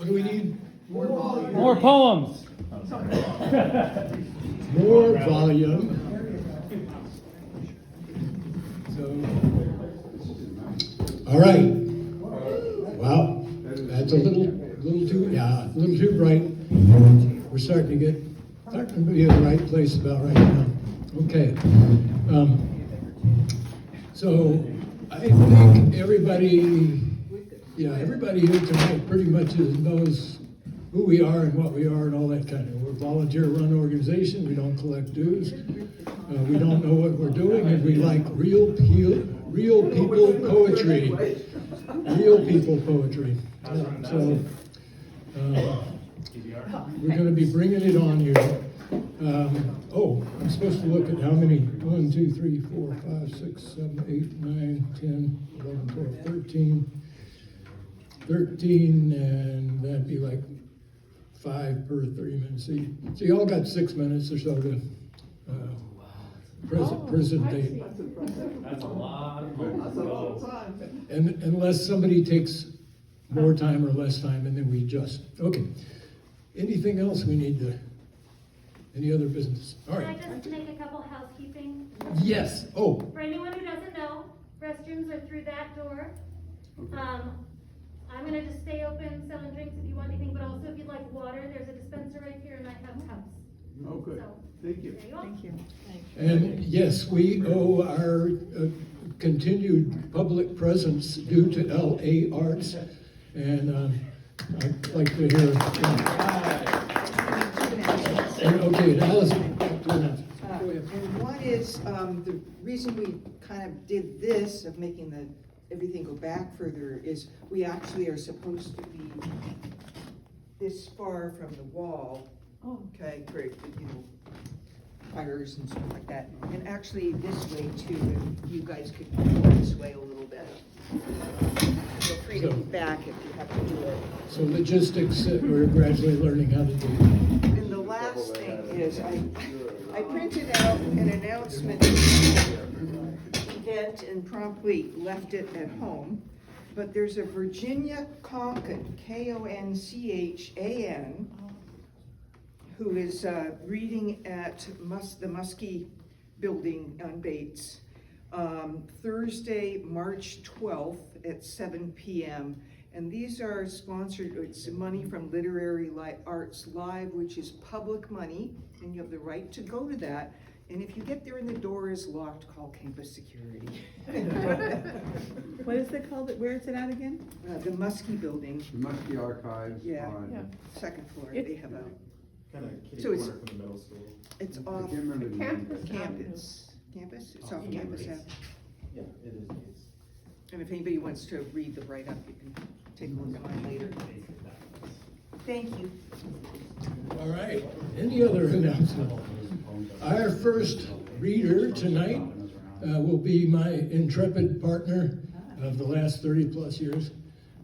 What do we need? More poems. More volume. So, all right. Wow, that's a little too bright. We're starting to be in the right place about right now. Okay. So I think everybody here tonight pretty much knows who we are and what we are and all that kind of. We're a volunteer-run organization. We don't collect dues. We don't know what we're doing, and we like real people poetry. Real people poetry. So we're going to be bringing it on here. I'm supposed to look at how many. 1, 2, 3, 4, 5, 6, 7, 8, 9, 10, 11, 12, 13, and that'd be like 5 per 30 minutes. So you all got 6 minutes or so to presentate. That's a lot of time. And unless somebody takes more time or less time, and then we adjust. Okay. Anything else we need to? Any other business? All right. Can I just make a couple housekeeping? Yes. Oh. For anyone who doesn't know, restrooms are through that door. Okay. I'm gonna just stay open, selling drinks if you want anything, but also if you'd like water, there's a dispenser right here and I have cups. Oh, good. So, Thank you. there you go. Thank you. And yes, we owe our continued public presence due to LA Arts. And I'd like to hear. Okay, Alice. And one is, the reason we kind of did this, of making everything go back further, is we actually are supposed to be this far from the wall. Okay, for, fires and stuff like that. And actually this way too, if you guys could go this way a little bit. Feel free to move back if you have to do it. So logistics that we're gradually learning how to do. And the last thing is, I printed out an announcement event and promptly left it at home. But there's a Virginia Concan, Konchan, who is reading at the Muskie Building on Bates, Thursday, March 12th at 7 p.m. And these are sponsored, it's money from Literary Arts Live, which is public money, and you have the right to go to that. And if you get there and the door is locked, call campus security. What is it called? Where is it at again? The Muskie Building, The Muskie Archives Yeah. on, second floor, It's- they have a, Kind of kitty So it's- corner from the middle school. it's I off can't remember the name. but- campus. Campus? It's off campus. Yeah, it is. And if anybody wants to read the write-up, you can take a look at mine later. Thank you. All right. Any other announcement? Our first reader tonight will be my intrepid partner of the last 30 plus years,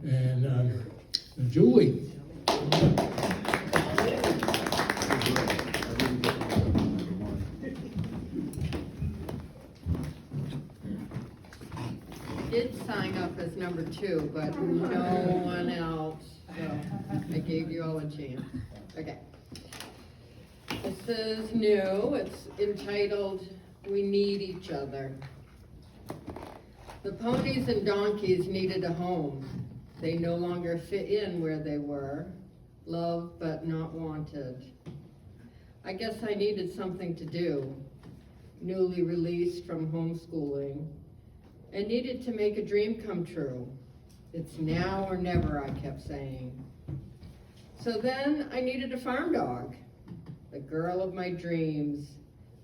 and Julie. Did sign up as number 2, but no one else, so I gave you all a chance. Okay. This is new, it's entitled, We Need Each Other. The ponies and donkeys needed a home. They no longer fit in where they were, loved but not wanted. I guess I needed something to do, newly released from homeschooling, and needed to make a dream come true. It's now or never, I kept saying. So then I needed a farm dog, the girl of my dreams,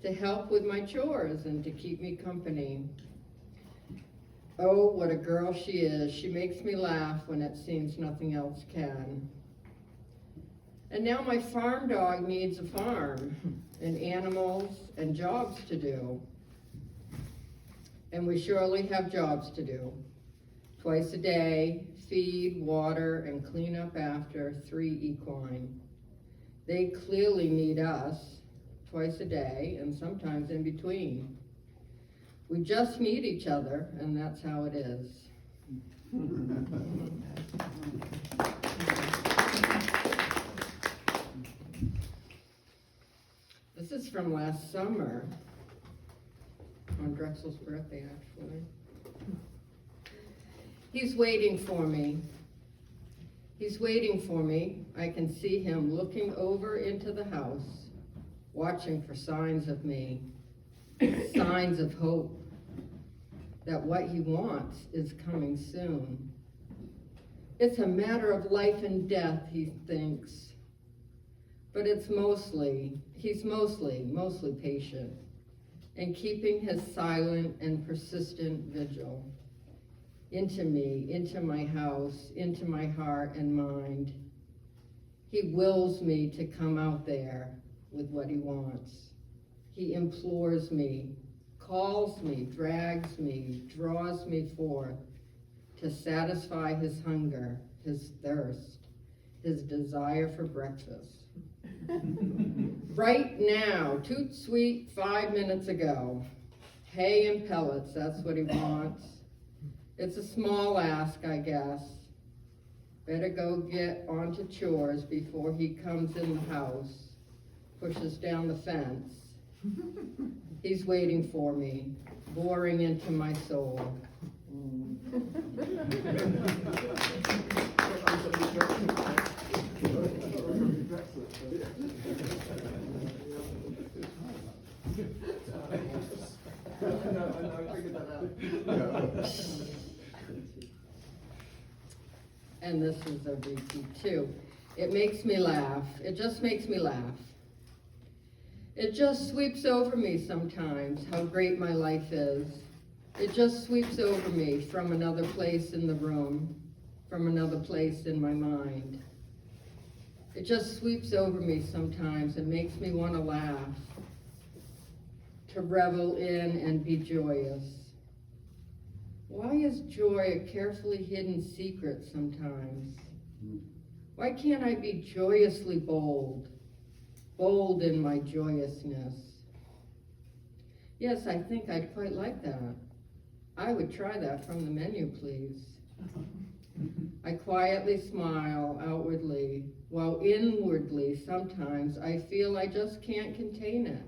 to help with my chores and to keep me company. Oh, what a girl she is. She makes me laugh when it seems nothing else can. And now my farm dog needs a farm and animals and jobs to do. And we surely have jobs to do. Twice a day, feed, water, and clean up after 3 equine. They clearly need us twice a day and sometimes in between. We just need each other, and that's how it is. from last summer, on Drexel's birthday, actually. He's waiting for me. He's waiting for me. I can see him looking over into the house, watching for signs of me, signs of hope, that what he wants is coming soon. It's a matter of life and death, he thinks, but he's mostly patient, and keeping his silent and persistent vigil into me, into my house, into my heart and mind. He wills me to come out there with what he wants. He implores me, calls me, drags me, draws me forth to satisfy his hunger, his thirst, his desire for breakfast. Right now, toot sweet 5 minutes ago, hay and pellets, that's what he wants. It's a small ask, I guess. Better go get onto chores before he comes in the house, pushes down the fence. He's waiting for me, boring into my soul. And this is a repeat too. It makes me laugh. It just makes me laugh. It just sweeps over me sometimes how great my life is. It just sweeps over me from another place in the room, from another place in my mind. It just sweeps over me sometimes and makes me want to laugh, to revel in and be joyous. Why is joy a carefully hidden secret sometimes? Why can't I be joyously bold, bold in my joyousness? Yes, I think I'd quite like that. I would try that from the menu, please. I quietly smile outwardly, while inwardly sometimes I feel I just can't contain it.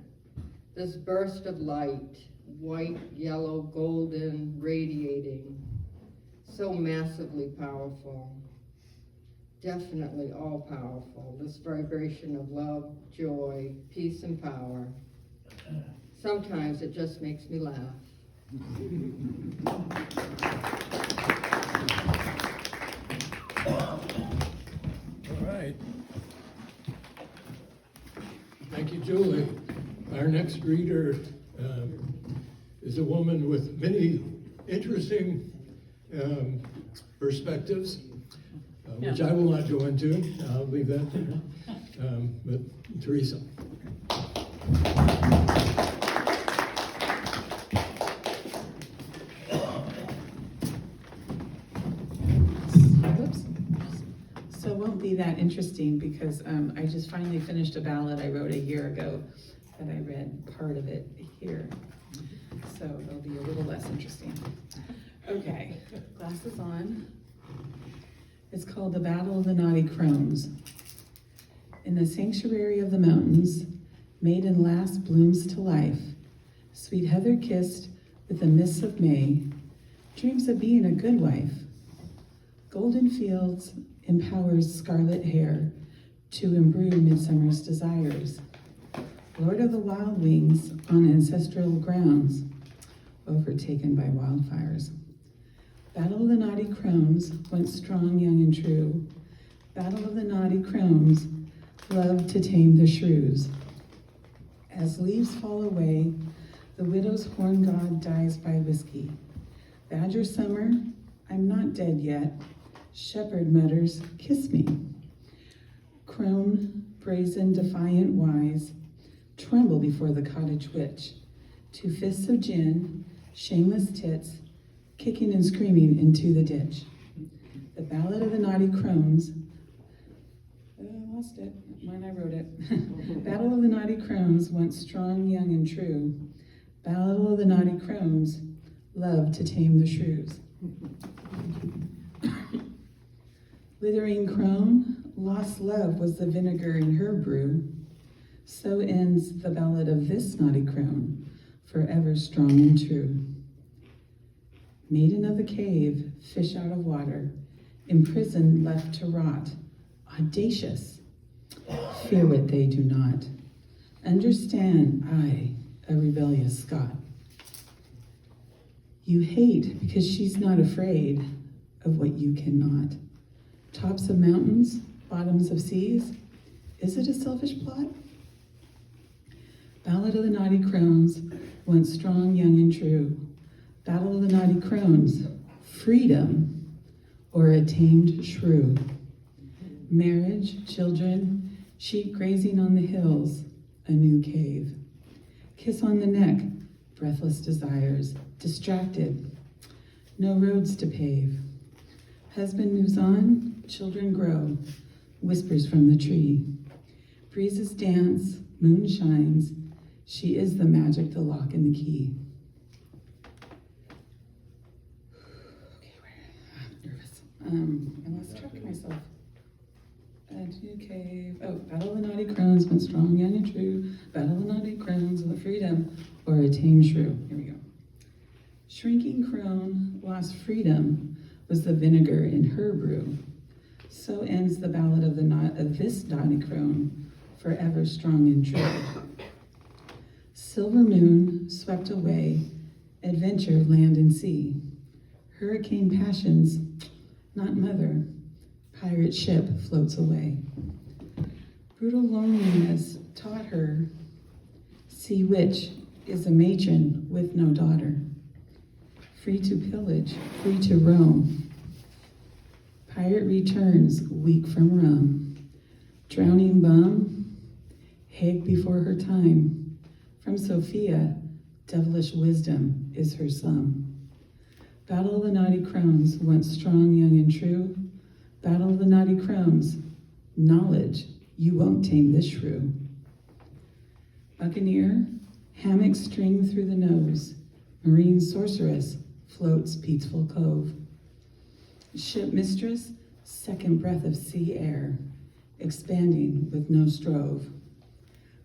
This burst of light, white, yellow, golden, radiating, so massively powerful, definitely all powerful, this vibration of love, joy, peace, and power. Sometimes it just makes me laugh. All right. Thank you, Julie. Our next reader is a woman with many interesting perspectives, which I will not go into. I'll leave that to her. But Teresa. Oops. So it won't be that interesting because I just finally finished a ballad I wrote a year ago that I read part of it here. So it'll be a little less interesting. Okay, glasses on. It's called The Battle of the Naughty Crones. In the sanctuary of the mountains, maiden lass blooms to life. Sweet heather kissed with the mists of May, dreams of being a good wife. Golden fields empowers scarlet hair to imbrue midsummer's desires. Lord of the wild wings on ancestral grounds, overtaken by wildfires. Battle of the naughty crones, once strong, young, and true. Battle of the naughty crones, love to tame the shrews. As leaves fall away, the widow's horn god dies by whiskey. Badger summer, I'm not dead yet. Shepherd mutters, kiss me. Crone, brazen, defiant, wise, tremble before the cottage witch. 2 fists of gin, shameless tits, kicking and screaming into the ditch. The Ballad of the Naughty Crones. I lost it. Mine, I wrote it. Battle of the Naughty Crones, once strong, young, and true. Battle of the Naughty Crones, love to tame the shrews. Withering crone, lost love was the vinegar in her brew. So ends the ballad of this naughty crone, forever strong and true. Maiden of the cave, fish out of water, imprisoned, left to rot, audacious, fear what they do not. Understand, I, a rebellious Scot. You hate because she's not afraid of what you cannot. Tops of mountains, bottoms of seas, is it a selfish plot? Ballad of the Naughty Crones, once strong, young, and true. Battle of the Naughty Crones, freedom or a tamed shrew. Marriage, children, sheep grazing on the hills, a new cave. Kiss on the neck, breathless desires, distracted, no roads to pave. Husband moves on, children grow, whispers from the tree. Breezes dance, moon shines, she is the magic, the lock and the key. Okay, where? Nervous. I lost track of myself. New cave. Oh, battle of the naughty crones, when strong, young, and true. Battle of the naughty crones, with freedom or a tame shrew. Here we go. Shrinking crone lost freedom was the vinegar in her brew. So ends the ballad of this naughty crone, forever strong and true. Silver moon swept away, adventure, land and sea. Hurricane passions, not mother, pirate ship floats away. Brutal loneliness taught her, sea witch is a matron with no daughter. Free to pillage, free to roam. Pirate returns, weak from rum. Drowning bum, Hague before her time. From Sophia, devilish wisdom is her sum. Battle of the naughty crones, once strong, young, and true. Battle of the naughty crones, knowledge, you won't tame this shrew. Buccaneer, hammock string through the nose. Marine sorceress, floats peaceful cove. Ship mistress, second breath of sea air, expanding with no strove.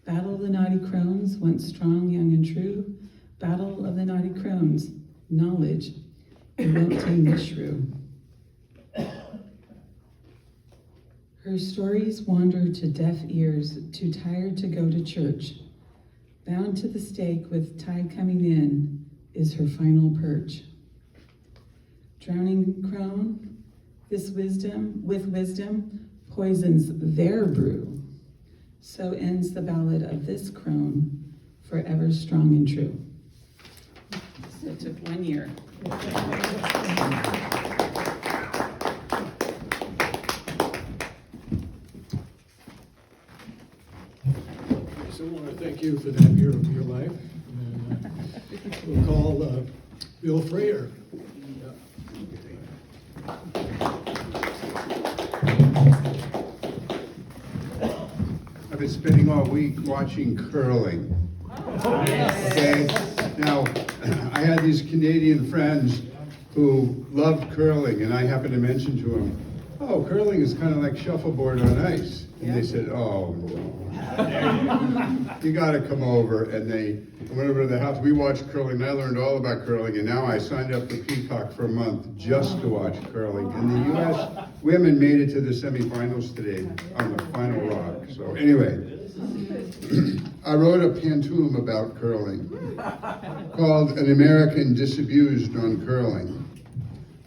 Battle of the naughty crones, once strong, young, and true. Battle of the naughty crones, knowledge, you won't tame the shrew. Her stories wander to deaf ears, too tired to go to church. Bound to the stake with tide coming in is her final perch. Drowning crone, this wisdom, with wisdom, poisons their brew. So ends the ballad of this crone, forever strong and true. So it took 1 year. So I want to thank you for that year of your life. And, we'll call Bill Frayer. I've been spending all week watching curling. Okay, now, I had these Canadian friends who loved curling, and I happened to mention to them, oh, curling is kind of like shuffleboard on ice. And they said, oh, no. You gotta come over. And they went over to the house. We watched curling, and I learned all about curling, and now I signed up for Peacock for a month just to watch curling. And the U.S. women made it to the semifinals today on the final rock. So anyway, I wrote a pantoum about curling called An American Disabused on Curling.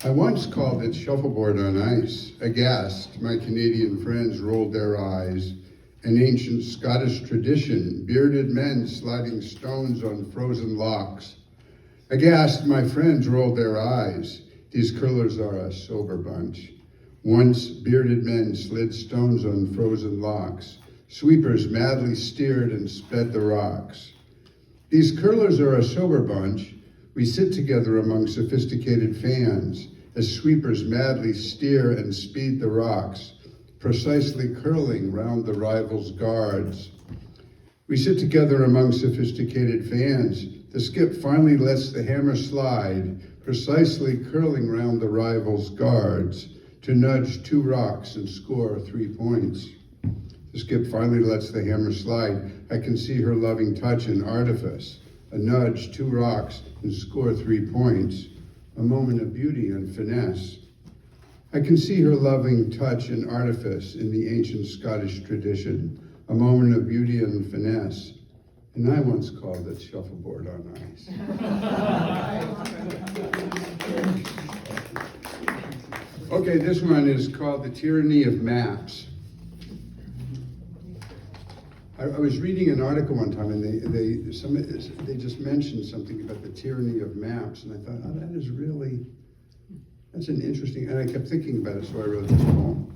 I once called it shuffleboard on ice. Aghast, my Canadian friends rolled their eyes. An ancient Scottish tradition, bearded men sliding stones on frozen locks. Aghast, my friends rolled their eyes. These curlers are a sober bunch. Once bearded men slid stones on frozen locks. Sweepers madly steered and sped the rocks. These curlers are a sober bunch. We sit together among sophisticated fans as sweepers madly steer and speed the rocks, precisely curling round the rivals' guards. We sit together among sophisticated fans. The skip finally lets the hammer slide, precisely curling round the rivals' guards to nudge 2 rocks and score 3 points. The skip finally lets the hammer slide. I can see her loving touch and artifice. A nudge, 2 rocks, and score 3 points. A moment of beauty and finesse. I can see her loving touch and artifice in the ancient Scottish tradition. A moment of beauty and finesse. And I once called it shuffleboard on ice. Okay, this one is called The Tyranny of Maps. I was reading an article one time, and they just mentioned something about the tyranny of maps, and I thought, oh, that's an interesting, and I kept thinking about it, so I wrote this poem.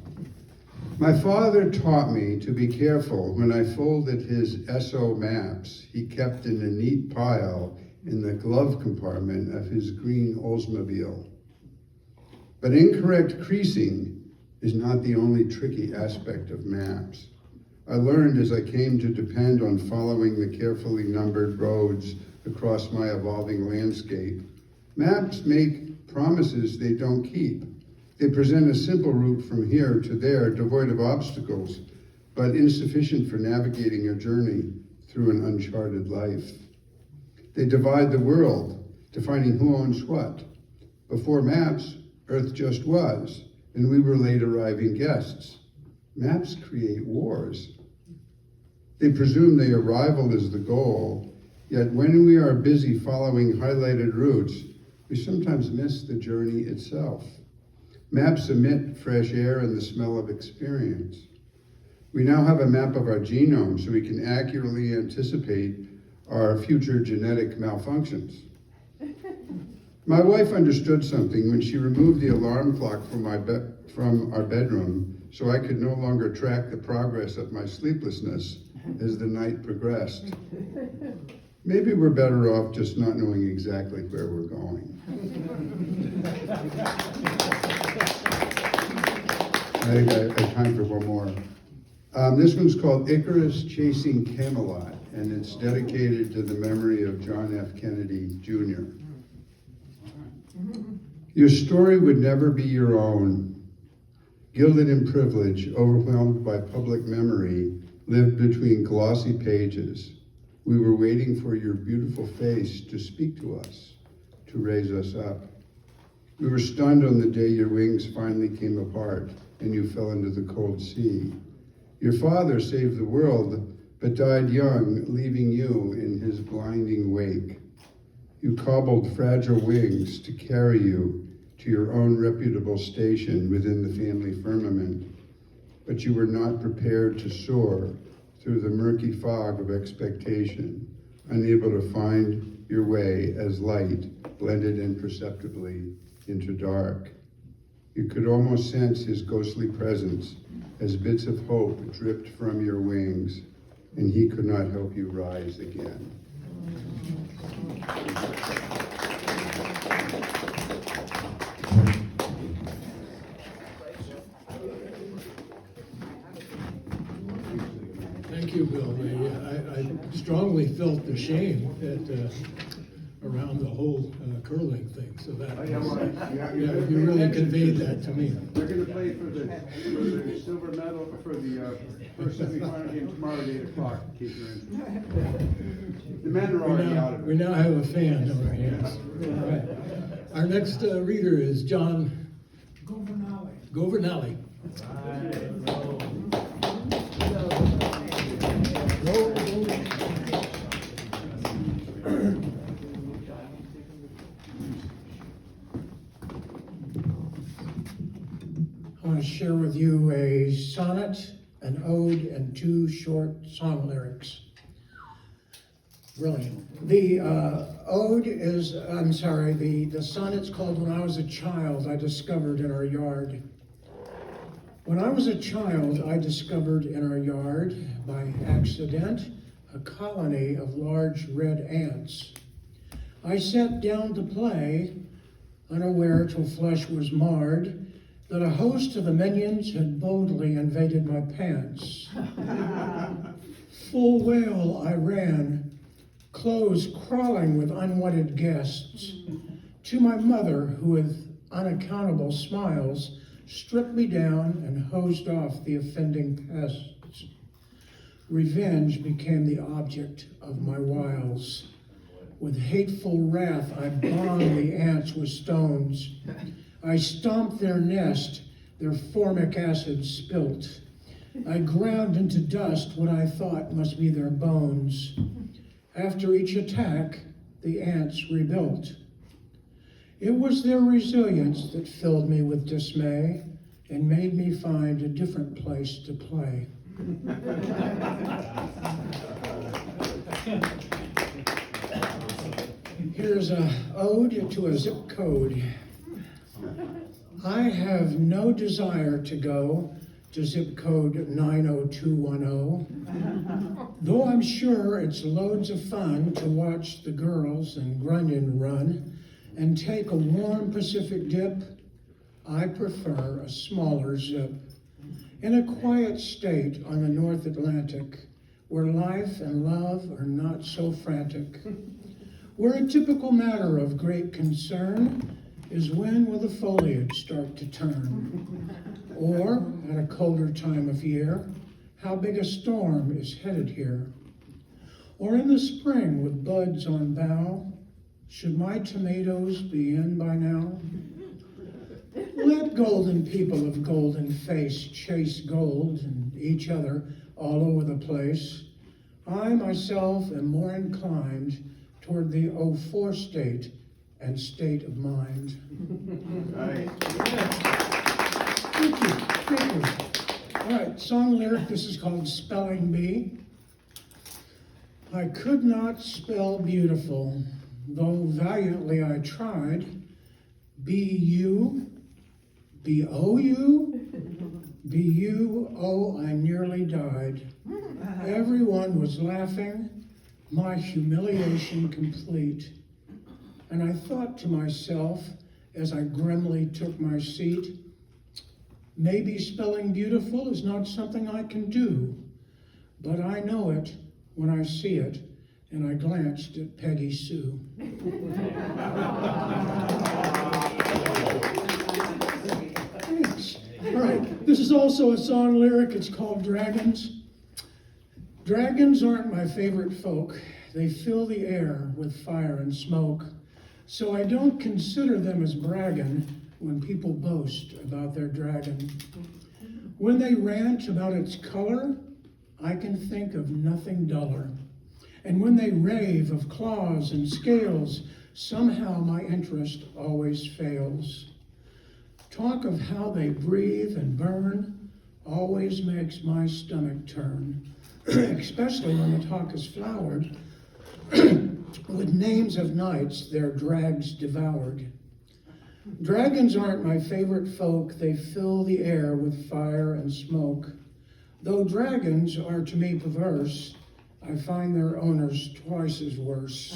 My father taught me to be careful when I folded his SO maps he kept in a neat pile in the glove compartment of his green Oldsmobile. But incorrect creasing is not the only tricky aspect of maps. I learned as I came to depend on following the carefully numbered roads across my evolving landscape. Maps make promises they don't keep. They present a simple route from here to there, devoid of obstacles, but insufficient for navigating a journey through an uncharted life. They divide the world, defining who owns what. Before maps, Earth just was, and we were late arriving guests. Maps create wars. They presume their arrival is the goal, yet when we are busy following highlighted routes, we sometimes miss the journey itself. Maps emit fresh air and the smell of experience. We now have a map of our genome so we can accurately anticipate our future genetic malfunctions. My wife understood something when she removed the alarm clock from our bedroom so I could no longer track the progress of my sleeplessness as the night progressed. Maybe we're better off just not knowing exactly where we're going. I have time for one more. This one's called Icarus Chasing Camelot, and it's dedicated to the memory of John F. Kennedy, Jr. Your story would never be your own. Gilded in privilege, overwhelmed by public memory, lived between glossy pages. We were waiting for your beautiful face to speak to us, to raise us up. We were stunned on the day your wings finally came apart and you fell into the cold sea. Your father saved the world, but died young, leaving you in his blinding wake. You cobbled fragile wings to carry you to your own reputable station within the family firmament, but you were not prepared to soar through the murky fog of expectation, unable to find your way as light blended imperceptibly into dark. You could almost sense his ghostly presence as bits of hope dripped from your wings, and he could not help you rise again. Thank you, Bill. I strongly felt the shame that around the whole curling thing. So that you really conveyed that to me. They're going to play for the silver medal for the first semifinal game tomorrow at 8 o'clock. In case you're interested. The men are already out of it. We now have a fan on our hands. All right. Our next reader is John Governale. I want to share with you a sonnet, an ode, and 2 short song lyrics. Brilliant. The the sonnet's called When I Was a Child, I Discovered in Our Yard. When I was a child, I discovered in our yard, by accident, a colony of large red ants. I sat down to play, unaware till flesh was marred, that a host of the minions had boldly invaded my pants. Full well I ran, clothes crawling with unwanted guests, to my mother, who with unaccountable smiles stripped me down and hosed off the offending pests. Revenge became the object of my wiles. With hateful wrath, I bombed the ants with stones. I stomped their nest, their formic acid spilt. I ground into dust what I thought must be their bones. After each attack, the ants rebuilt. It was their resilience that filled me with dismay and made me find a different place to play. Here's an ode to a zip code. I have no desire to go to zip code 90210, though I'm sure it's loads of fun to watch the girls in Grunion run and take a warm Pacific dip. I prefer a smaller zip. In a quiet state on the North Atlantic, where life and love are not so frantic, where a typical matter of great concern is when will the foliage start to turn, or at a colder time of year, how big a storm is headed here, or in the spring with buds on bough, should my tomatoes be in by now? Let golden people of golden face chase gold and each other all over the place. I myself am more inclined toward the 04 state and state of mind. Right. Thank you, thank you. All right, song lyric, this is called Spelling Bee. I could not spell beautiful, though valiantly I tried. B-U, B-O-U, B-U-O, I nearly died. Everyone was laughing, my humiliation complete. And I thought to myself, as I grimly took my seat, maybe spelling beautiful is not something I can do, but I know it when I see it, and I glanced at Peggy Sue. Thanks. All right, this is also a song lyric. It's called Dragons. Dragons aren't my favorite folk. They fill the air with fire and smoke. So I don't consider them as bragging when people boast about their dragon. When they rant about its color, I can think of nothing duller. And when they rave of claws and scales, somehow my interest always fails. Talk of how they breathe and burn always makes my stomach turn, especially when the talk is flowered with names of knights their drags devoured. Dragons aren't my favorite folk, they fill the air with fire and smoke. Though dragons are to me perverse, I find their owners twice as worse.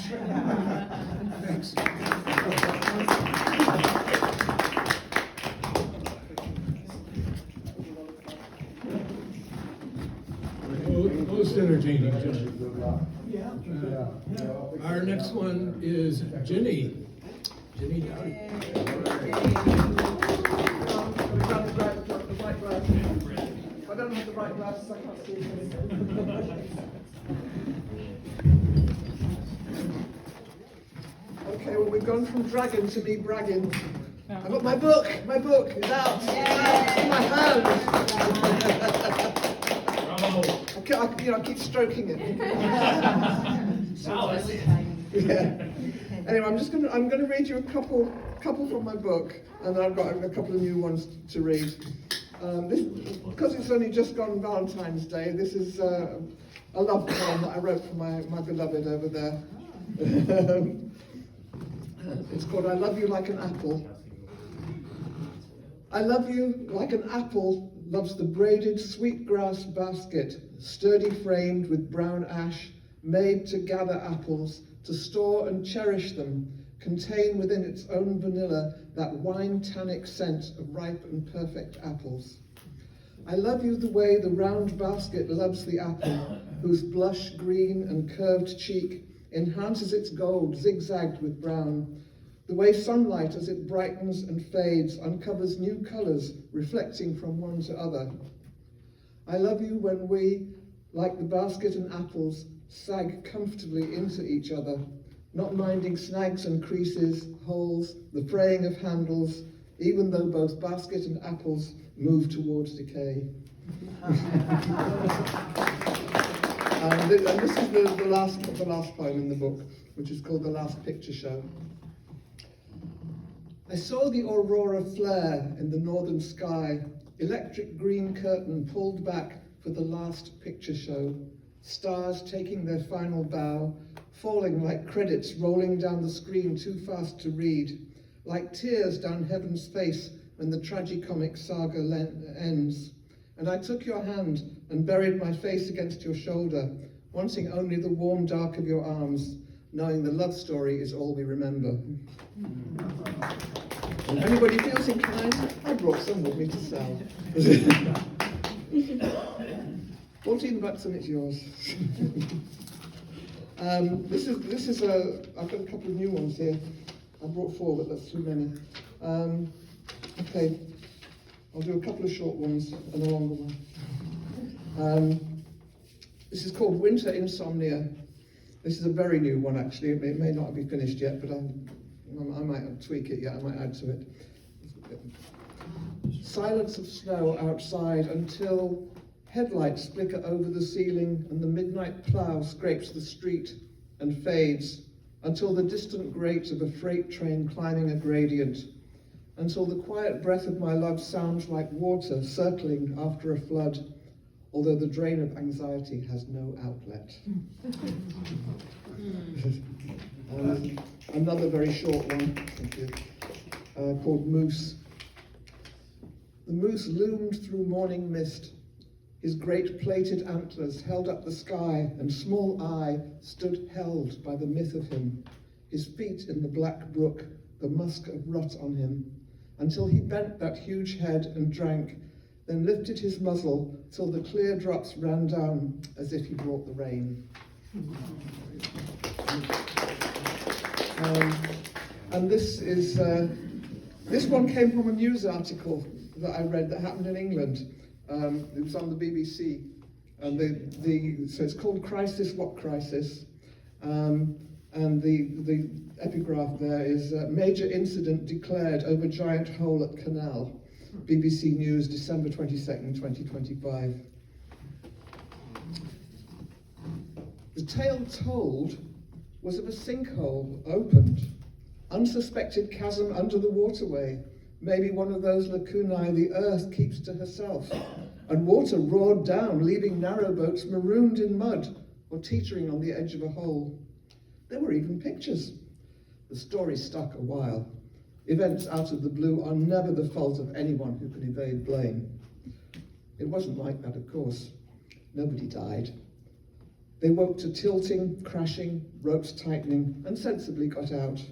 Thanks. Most entertaining, John. Our next one is Jenny. Jenny Dowdy. I don't have the right glasses, I can't see anything. Okay, well, we've gone from dragon to me bragging. I've got my book is out. It's in my hand. I keep stroking it. Yeah. Anyway, I'm gonna read you a couple from my book, and then I've got a couple of new ones to read. Because it's only just gone Valentine's Day, this is a love poem that I wrote for my beloved over there. It's called I Love You Like an Apple. I love you like an apple loves the braided sweetgrass basket, sturdy framed with brown ash, made to gather apples, to store and cherish them, contain within its own vanilla that wine tannic scent of ripe and perfect apples. I love you the way the round basket loves the apple, whose blush green and curved cheek enhances its gold zigzagged with brown, the way sunlight as it brightens and fades uncovers new colours reflecting from one to other. I love you when we like the basket and apples, sag comfortably into each other, not minding snags and creases, holes, the fraying of handles, even though both basket and apples move towards decay. And this is the last poem in the book, which is called The Last Picture Show. I saw the aurora flare in the northern sky, electric green curtain pulled back for the last picture show, stars taking their final bow, falling like credits rolling down the screen too fast to read, like tears down heaven's face when the tragicomic saga ends. And I took your hand and buried my face against your shoulder, wanting only the warm dark of your arms, knowing the love story is all we remember. And if anybody feels inclined, I brought some with me to sell. 14 bucks and it's yours. This is I've got a couple of new ones here. I brought 4, but that's too many. Okay, I'll do a couple of short ones and a longer one. This is called Winter Insomnia. This is a very new one, actually. It may not be finished yet, but I might tweak it yet. I might add to it. Silence of snow outside until headlights flicker over the ceiling and the midnight plough scrapes the street and fades, until the distant grate of a freight train climbing a gradient, until the quiet breath of my love sounds like water circling after a flood, although the drain of anxiety has no outlet. Another very short one, thank you, called Moose. The moose loomed through morning mist. His great plated antlers held up the sky, and small eye stood held by the myth of him, his feet in the black brook, the musk of rot on him, until he bent that huge head and drank, then lifted his muzzle till the clear drops ran down as if he brought the rain. And this one came from a news article that I read that happened in England. It was on the BBC, and so it's called Crisis, What Crisis? And the epigraph there is major incident declared over giant hole at canal. BBC News, December 22nd, 2025. The tale told was of a sinkhole opened, unsuspected chasm under the waterway, maybe one of those lacunae the earth keeps to herself, and water roared down, leaving narrowboats marooned in mud or teetering on the edge of a hole. There were even pictures. The story stuck a while. Events out of the blue are never the fault of anyone who can evade blame. It wasn't like that, of course. Nobody died. They woke to tilting, crashing, ropes tightening, and sensibly got out.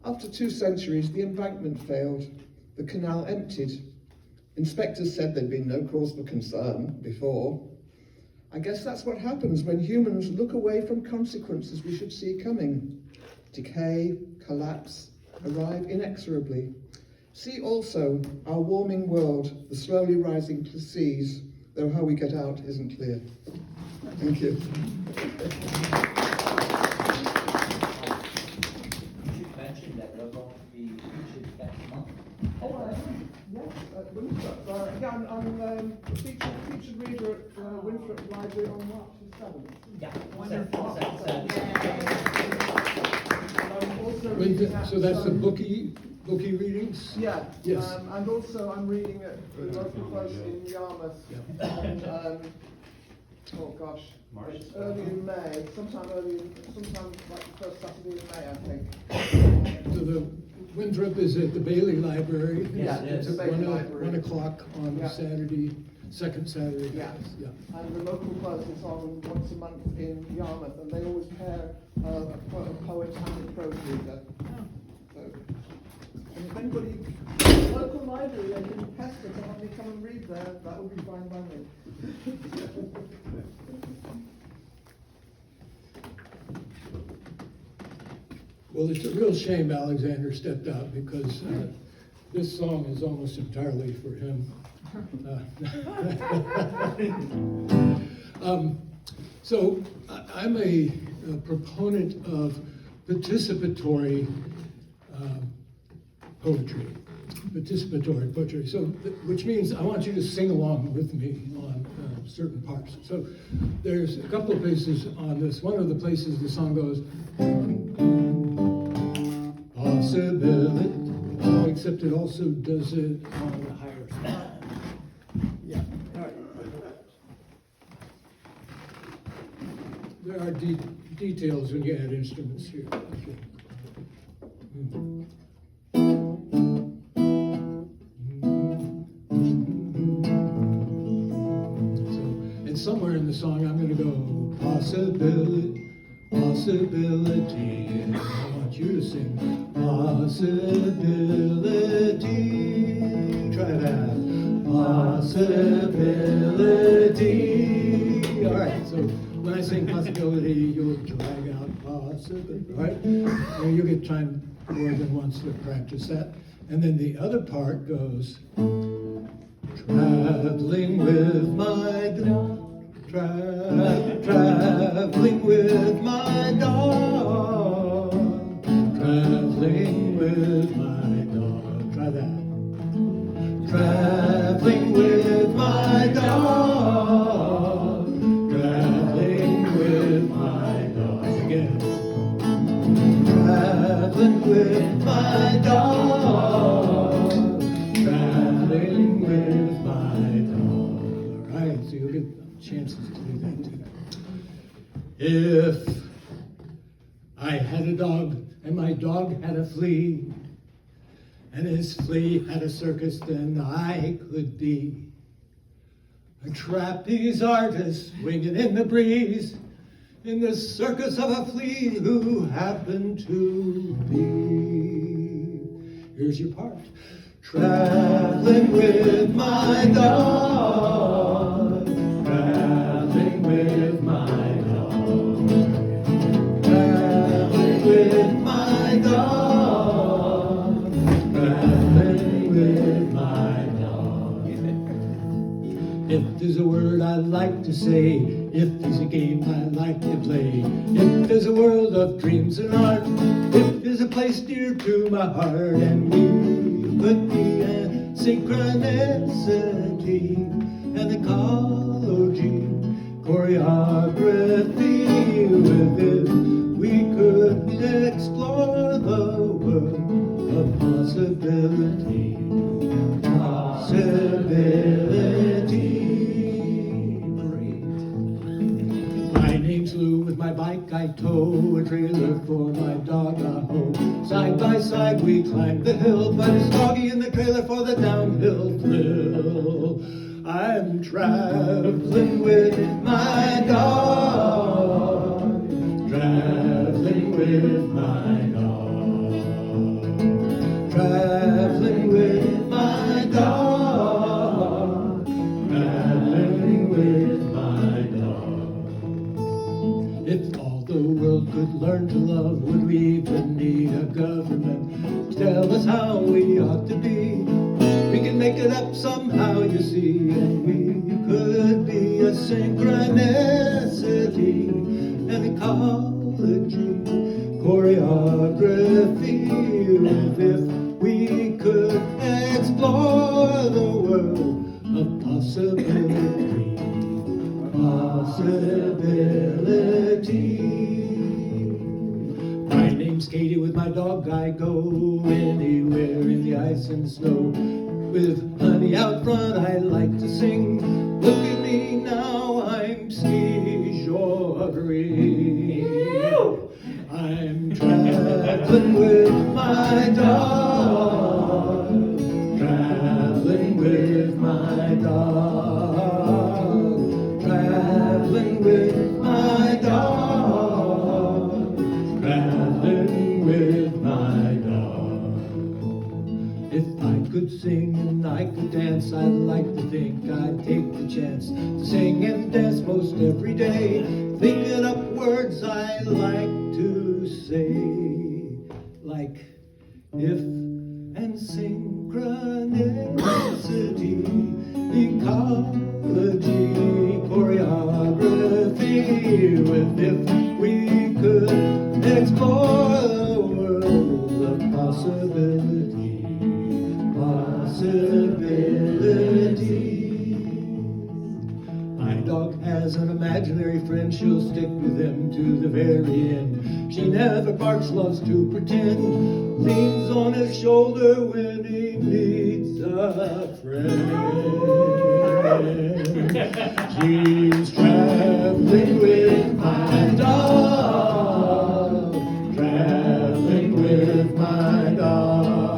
After 2 centuries, the embankment failed. The canal emptied. Inspectors said there'd been no cause for concern before. I guess that's what happens when humans look away from consequences we should see coming. Decay, collapse, arrive inexorably. See also our warming world, the slowly rising seas, though how we get out isn't clear. Thank you. You should mention that we're going to be featured next month. Yes, I'm a featured reader at Winthrop Library on March the 7th. Yeah. Wonderful. So that's the bookie readings? Yeah. Yes. And also I'm reading at the local place in Yarmouth. And, oh gosh, it's early in May. Sometime like the first Saturday in May, I think. So the Winthrop is at the Bailey Library. Yeah, It's the at Bailey 1 Library. o'clock on Yeah. Saturday, second Saturday. Yeah. And the local buzz is on once a month in Yarmouth, and they always pair a poet and a prose reader. So, and if anybody, local library, they can pester to have me come and read there, that would be fine by me. Well, it's a real shame Alexander stepped out because this song is almost entirely for him. So I'm a proponent of participatory poetry. Participatory poetry. So, which means I want you to sing along with me on certain parts. So there's a couple of places on this. One of the places the song goes, possibility, except it also does it on a higher spot. Yeah. All right. There are details when you add instruments here. Okay. And somewhere in the song I'm going to go, possibility, possibility, and I want you to sing, possibility, try that, possibility. All right, so when I sing possibility, you'll drag out possibility, all right? And you'll get time more than once to practice that. And then the other part goes, traveling with my dog, traveling with my dog, traveling with my dog. Try that. Traveling with my dog, traveling with my dog. Again. Traveling with my dog, traveling with my dog. All right, so you'll get chances to do that too. If I had a dog and my dog had a flea, and his flea had a circus, then I could be a trapeze artist swinging in the breeze in the circus of a flea who happened to be. Here's your part. Traveling with my dog, traveling with my dog, traveling with my dog, traveling with my dog. If there's a word I like to say, if there's a game I like to play, if there's a world of dreams and art, if there's a place dear to my heart, and we could be a synchronicity, an ecology, choreography, with it we could explore the world of possibility, possibility. My name's Lou, with my bike I tow a trailer for my dog Aho. Side by side we climb the hill, but it's doggy in the trailer for the downhill thrill. I'm traveling with my dog, traveling with my dog, traveling with my dog, traveling with my dog. If all the world could learn to love, would we even need a government to tell us how we ought to be? We can make it up somehow, you see, and we could be a synchronicity, an ecology, choreography, if we could explore the world of possibility, possibility. My name's Katie, with my dog I go anywhere in the ice and snow. With honey out front I like to sing. Look at me now, I'm ski jogging. I'm traveling with my dog, traveling with my dog, traveling with my dog, traveling with my dog. If I could sing and I could dance, I'd like to think I'd take the chance to sing and dance most every day, thinking up words I like to say, like if and synchronicity, ecology, choreography, has an imaginary friend, she'll stick with them to the very end. She never barks, loves to pretend, leans on his shoulder when he needs a friend. She's traveling with my dog, traveling with my dog,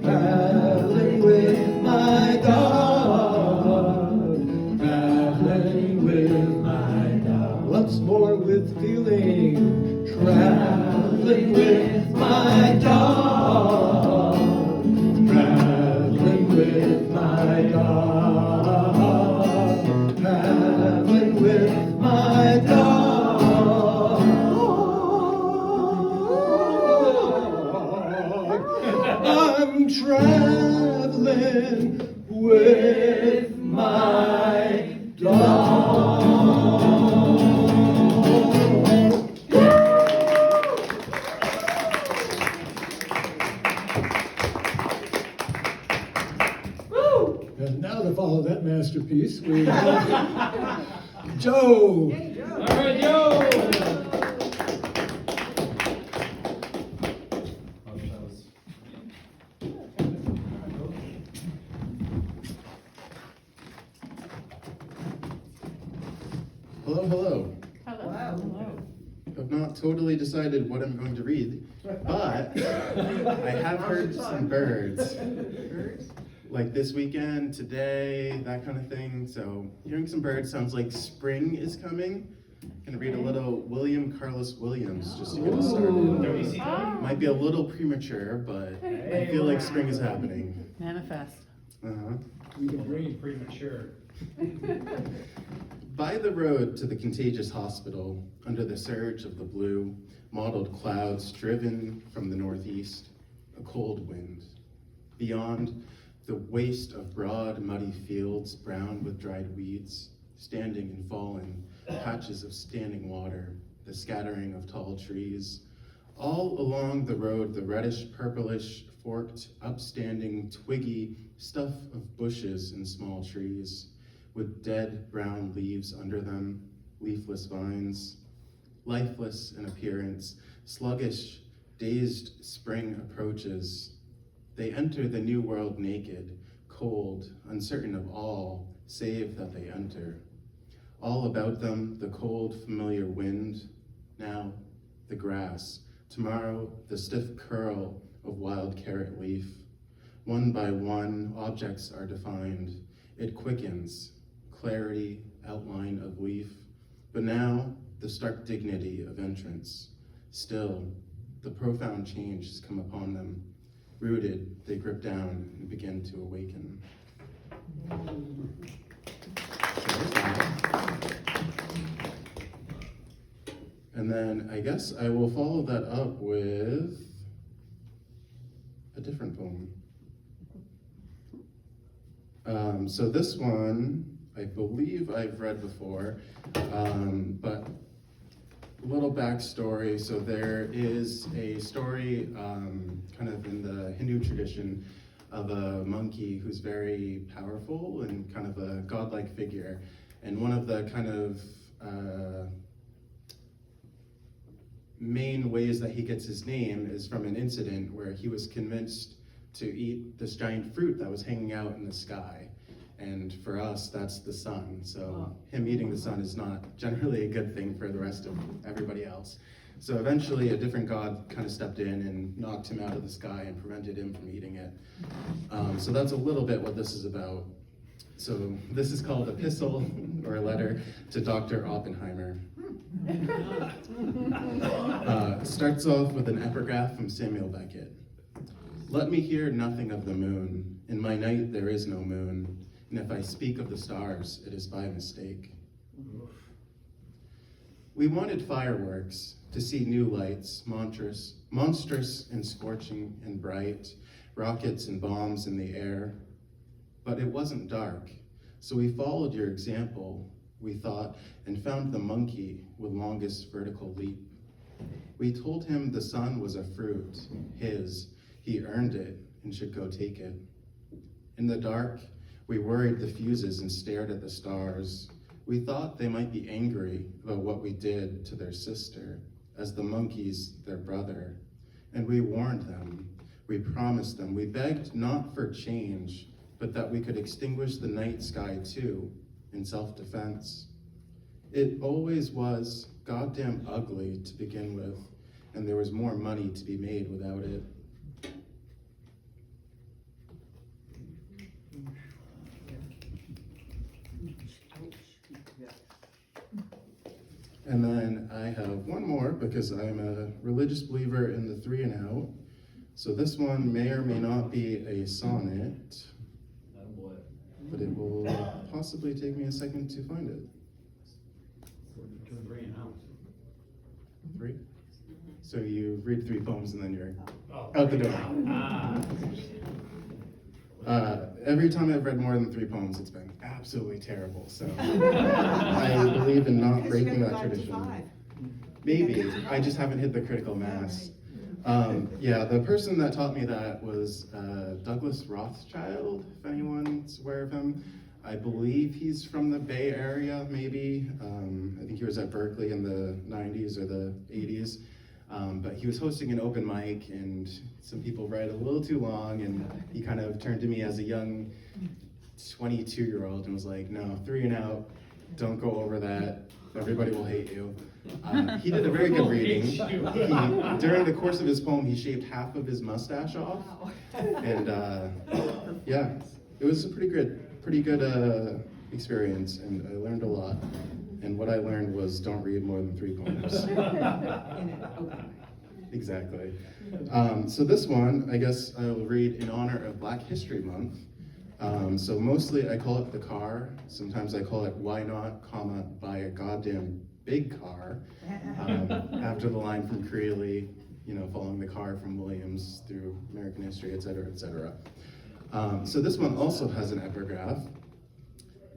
traveling with my dog, traveling with my dog. Once more with feeling, traveling with my dog, traveling with my dog, traveling with my dog. I'm traveling with my dog. And now to follow that masterpiece, we have Joe. All right, yo! Hello. I've not totally decided what I'm going to read, but I have heard some birds. Like this weekend, today, that kind of thing. So hearing some birds sounds like spring is coming. Gonna read a little William Carlos Williams just to get us started. Might be a little premature, but I feel like spring is happening. Manifest. We can read. Premature. By the road to the contagious hospital, under the surge of the blue, mottled clouds driven from the northeast, a cold wind. Beyond, the waste of broad, muddy fields, brown with dried weeds, standing and falling, patches of standing water, the scattering of tall trees. All along the road, the reddish, purplish, forked, upstanding, twiggy stuff of bushes and small trees, with dead brown leaves under them, leafless vines. Lifeless in appearance, sluggish, dazed spring approaches. They enter the new world naked, cold, uncertain of all, save that they enter. All about them, the cold, familiar wind. Now, the grass. Tomorrow, the stiff curl of wild carrot leaf. One by one, objects are defined. It quickens, clarity, outline of leaf. But now, the stark dignity of entrance. Still, the profound change has come upon them. Rooted, they grip down and begin to awaken. And then I guess I will follow that up with a different poem. So this one, I believe I've read before, but a little backstory. So there is a story kind of in the Hindu tradition of a monkey who's very powerful and kind of a godlike figure. And one of the kind of main ways that he gets his name is from an incident where he was convinced to eat this giant fruit that was hanging out in the sky. And for us, that's the sun. So him eating the sun is not generally a good thing for the rest of everybody else. So eventually a different god kind of stepped in and knocked him out of the sky and prevented him from eating it. So that's a little bit what this is about. So this is called Epistle, or a letter to Dr. Oppenheimer. Starts off with an epigraph from Samuel Beckett. Let me hear nothing of the moon. In my night there is no moon. And if I speak of the stars, it is by mistake. We wanted fireworks to see new lights, monstrous and scorching and bright, rockets and bombs in the air. But it wasn't dark, so we followed your example, we thought, and found the monkey with longest vertical leap. We told him the sun was a fruit, his, he earned it and should go take it. In the dark, we worried the fuses and stared at the stars. We thought they might be angry about what we did to their sister, as the monkeys their brother. And we warned them, we promised them, we begged not for change, but that we could extinguish the night sky too, in self-defense. It always was goddamn ugly to begin with, and there was more money to be made without it. And then I have one more because I'm a religious believer in the 3 and out. So this one may or may not be a sonnet, but it will possibly take me a second to find it. 3 and out. 3? So you read 3 poems and then you're out the door. Every time I've read more than 3 poems, it's been absolutely terrible. So I believe in not breaking that tradition. Maybe, I just haven't hit the critical mass. Yeah, the person that taught me that was Douglas Rothschild, if anyone's aware of him. I believe he's from the Bay Area, maybe. I think he was at Berkeley in the 90s or the 80s. But he was hosting an open mic and some people read a little too long, and he kind of turned to me as a young 22-year-old and was like, no, 3 and out, don't go over that, everybody will hate you. He did a very good reading. During the course of his poem, he shaved half of his mustache off. And yeah, it was a pretty good experience, and I learned a lot. And what I learned was don't read more than 3 poems. Exactly. So this one, I guess I will read in honor of Black History Month. So mostly I call it The Car. Sometimes I call it Why Not, comma, buy a goddamn big car. After the line from Creeley, following the car from Williams through American history, et cetera, et cetera. So this one also has an epigraph.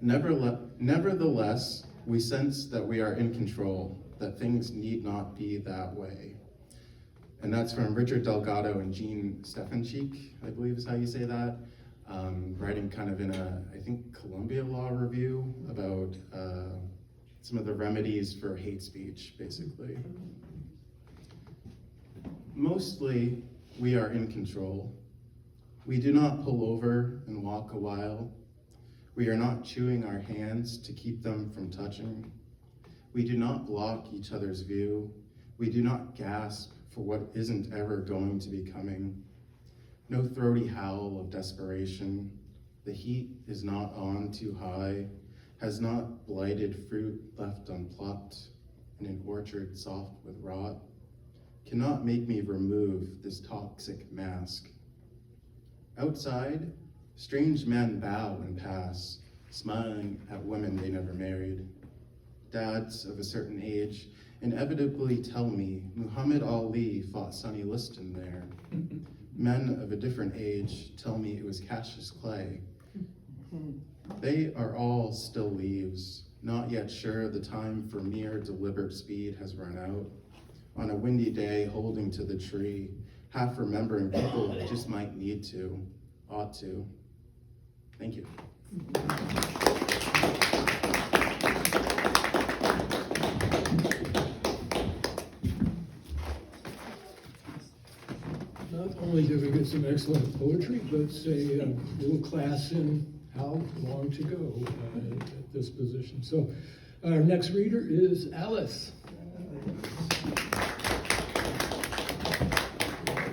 Nevertheless, we sense that we are in control, that things need not be that way. And that's from Richard Delgado and Jean Stefanchik, I believe is how you say that, writing kind of in I think, Columbia Law Review about some of the remedies for hate speech, basically. Mostly, we are in control. We do not pull over and walk a while. We are not chewing our hands to keep them from touching. We do not block each other's view. We do not gasp for what isn't ever going to be coming. No throaty howl of desperation. The heat is not on too high, has not blighted fruit left unplucked in an orchard soft with rot, cannot make me remove this toxic mask. Outside, strange men bow and pass, smiling at women they never married. Dads of a certain age inevitably tell me Muhammad Ali fought Sonny Liston there. Men of a different age tell me it was Cassius Clay. They are all still leaves, not yet sure the time for mere deliberate speed has run out. On a windy day, holding to the tree, half remembering people who just might need to, ought to. Thank you. Not only did we get some excellent poetry, but a little class in how long to go at this position. So our next reader is Alice.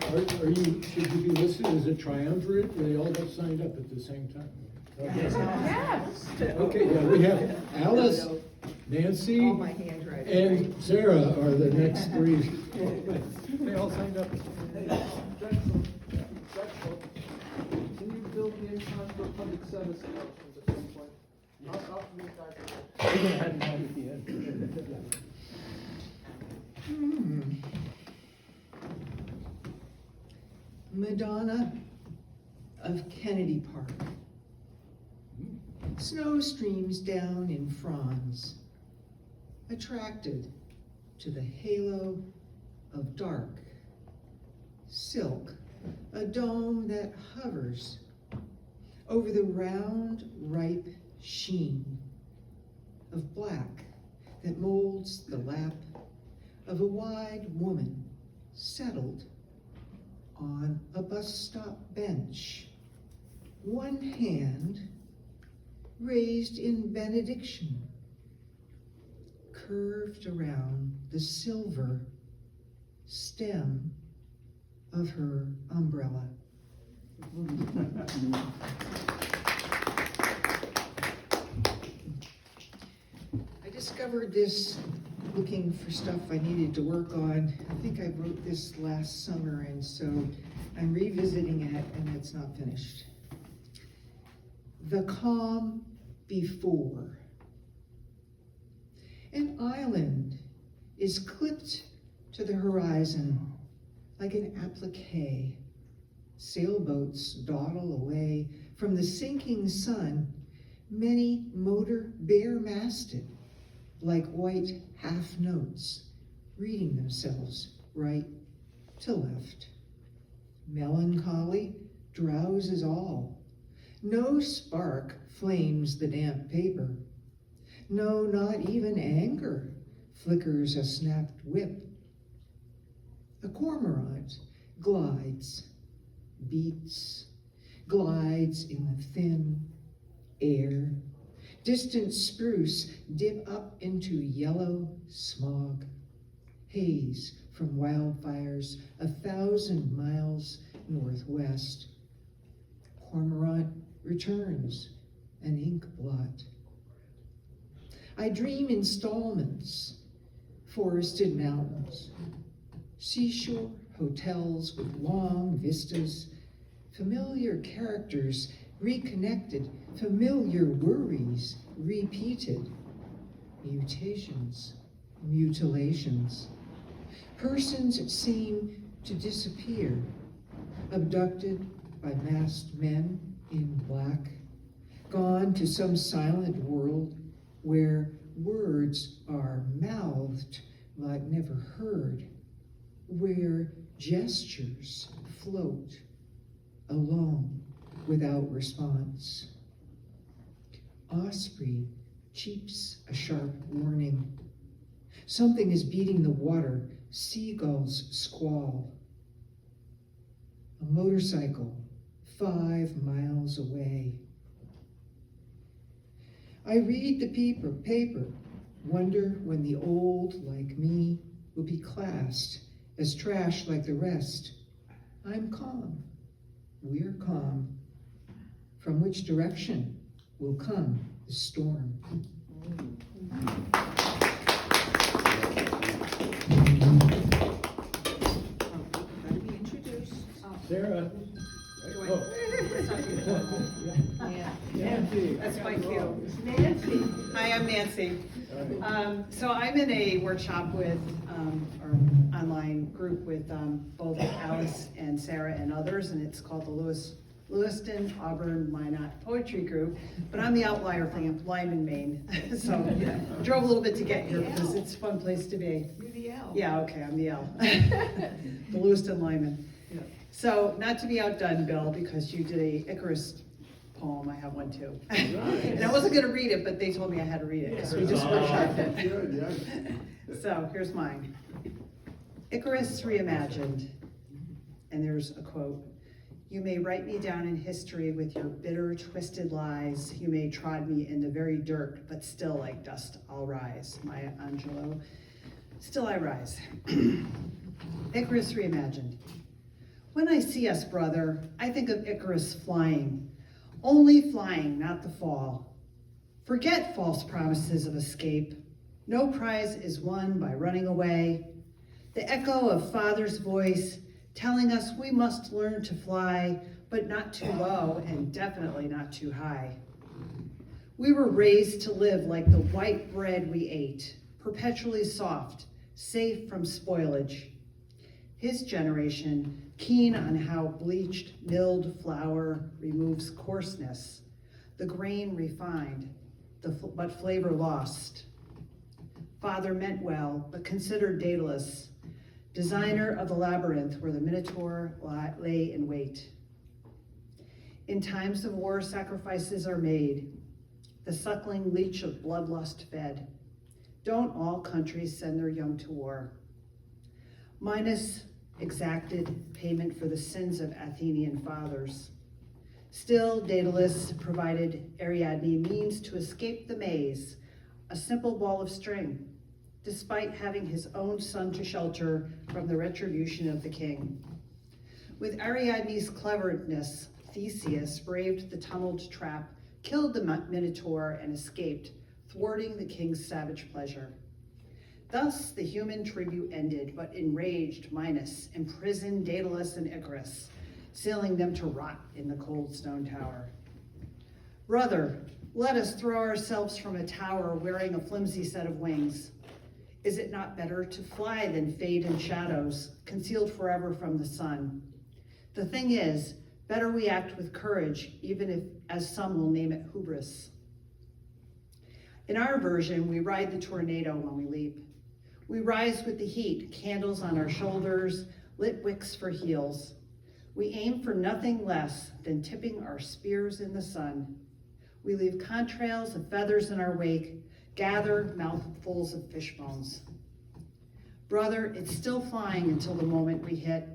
Should you be listed as a triumvirate? They all got signed up at the same time. Okay. Yes. Okay, yeah, we have Alice, Nancy, All my handwriting. and Sarah are the next 3. They all signed up. Can you build me in time for public service announcements at some point? I'll meet that. We're gonna have time at the end. Madonna of Kennedy Park. Snow streams down in fronds, attracted to the halo of dark silk, a dome that hovers over the round, ripe sheen of black that molds the lap of a wide woman settled on a bus stop bench, one hand raised in benediction, curved around the silver stem of her umbrella. I discovered this looking for stuff I needed to work on. I think I wrote this last summer, and so I'm revisiting it, and it's not finished. The calm before. An island is clipped to the horizon like an applique. Sailboats dawdle away from the sinking sun, many motor bare-masted, like white half notes, reading themselves right to left. Melancholy drowses all. No spark flames the damp paper. No, not even anger flickers a snapped whip. A cormorant glides, beats, glides in the thin air. Distant spruce dip up into yellow smog, haze from wildfires 1,000 miles northwest. Cormorant returns, an ink blot. I dream installments, forested mountains, seashore hotels with long vistas, familiar characters reconnected, familiar worries repeated, mutations, mutilations. Persons seem to disappear, abducted by masked men in black, gone to some silent world where words are mouthed but never heard, where gestures float alone without response. Osprey cheeps a sharp warning. Something is beating the water, seagulls squall. A motorcycle 5 miles away. I read the paper, wonder when the old like me will be classed as trash like the rest. I'm calm, we're calm. From which direction will come the storm? Gotta be introduced. Sarah. Oh. Nancy. That's quite cute. Nancy. Hi, I'm Nancy. So I'm in a workshop with, or online group with both Alice and Sarah and others, and it's called the Lewiston Auburn Minot Poetry Group, but I'm the outlier thing. I'm Lyman, Maine. So I drove a little bit to get here because it's a fun place to be. You're the L. Yeah, okay, I'm the L. The Lewiston Lyman. Yeah. So, not to be outdone, Bill, because you did a Icarus poem, I have one too. And I wasn't gonna read it, but they told me I had to read it, so we just workshopped it. So, here's mine. Icarus reimagined, and there's a quote. You may write me down in history with your bitter, twisted lies. You may trod me in the very dirt, but still like dust I'll rise. Maya Angelou. Still I rise. Icarus reimagined. When I see us, brother, I think of Icarus flying. Only flying, not the fall. Forget false promises of escape. No prize is won by running away. The echo of Father's voice telling us we must learn to fly, but not too low and definitely not too high. We were raised to live like the white bread we ate, perpetually soft, safe from spoilage. His generation, keen on how bleached, milled flour removes coarseness, the grain refined, but flavor lost. Father meant well, but considered Daedalus, designer of the labyrinth where the Minotaur lay in wait. In times of war, sacrifices are made. the suckling leech of bloodlust fed. Don't all countries send their young to war? Minos exacted payment for the sins of Athenian fathers. Still, Daedalus provided Ariadne means to escape the maze, a simple ball of string, despite having his own son to shelter from the retribution of the king. With Ariadne's cleverness, Theseus braved the tunneled trap, killed the Minotaur, and escaped, thwarting the king's savage pleasure. Thus the human tribute ended, but enraged Minos imprisoned Daedalus and Icarus, sealing them to rot in the cold stone tower. Brother, let us throw ourselves from a tower wearing a flimsy set of wings. Is it not better to fly than fade in shadows, concealed forever from the sun? The thing is, better we act with courage, even if, as some will name it, hubris. In our version, we ride the tornado when we leap. We rise with the heat, candles on our shoulders, lit wicks for heels. We aim for nothing less than tipping our spears in the sun. We leave contrails of feathers in our wake, gather mouthfuls of fish bones. Brother, it's still flying until the moment we hit.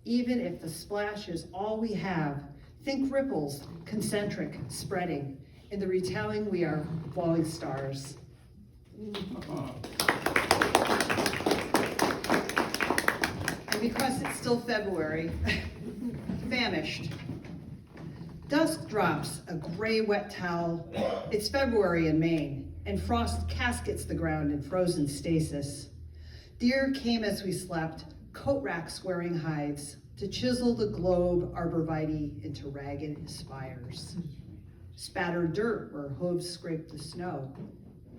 Even if the splash is all we have, think ripples, concentric, spreading. In the retelling, we are falling stars. And because it's still February, famished. Dusk drops a gray wet towel. It's February in Maine, and frost caskets the ground in frozen stasis. Deer came as we slept, coat racks wearing hides, to chisel the globe arborvitae into ragged spires. Spatter dirt where hooves scrape the snow,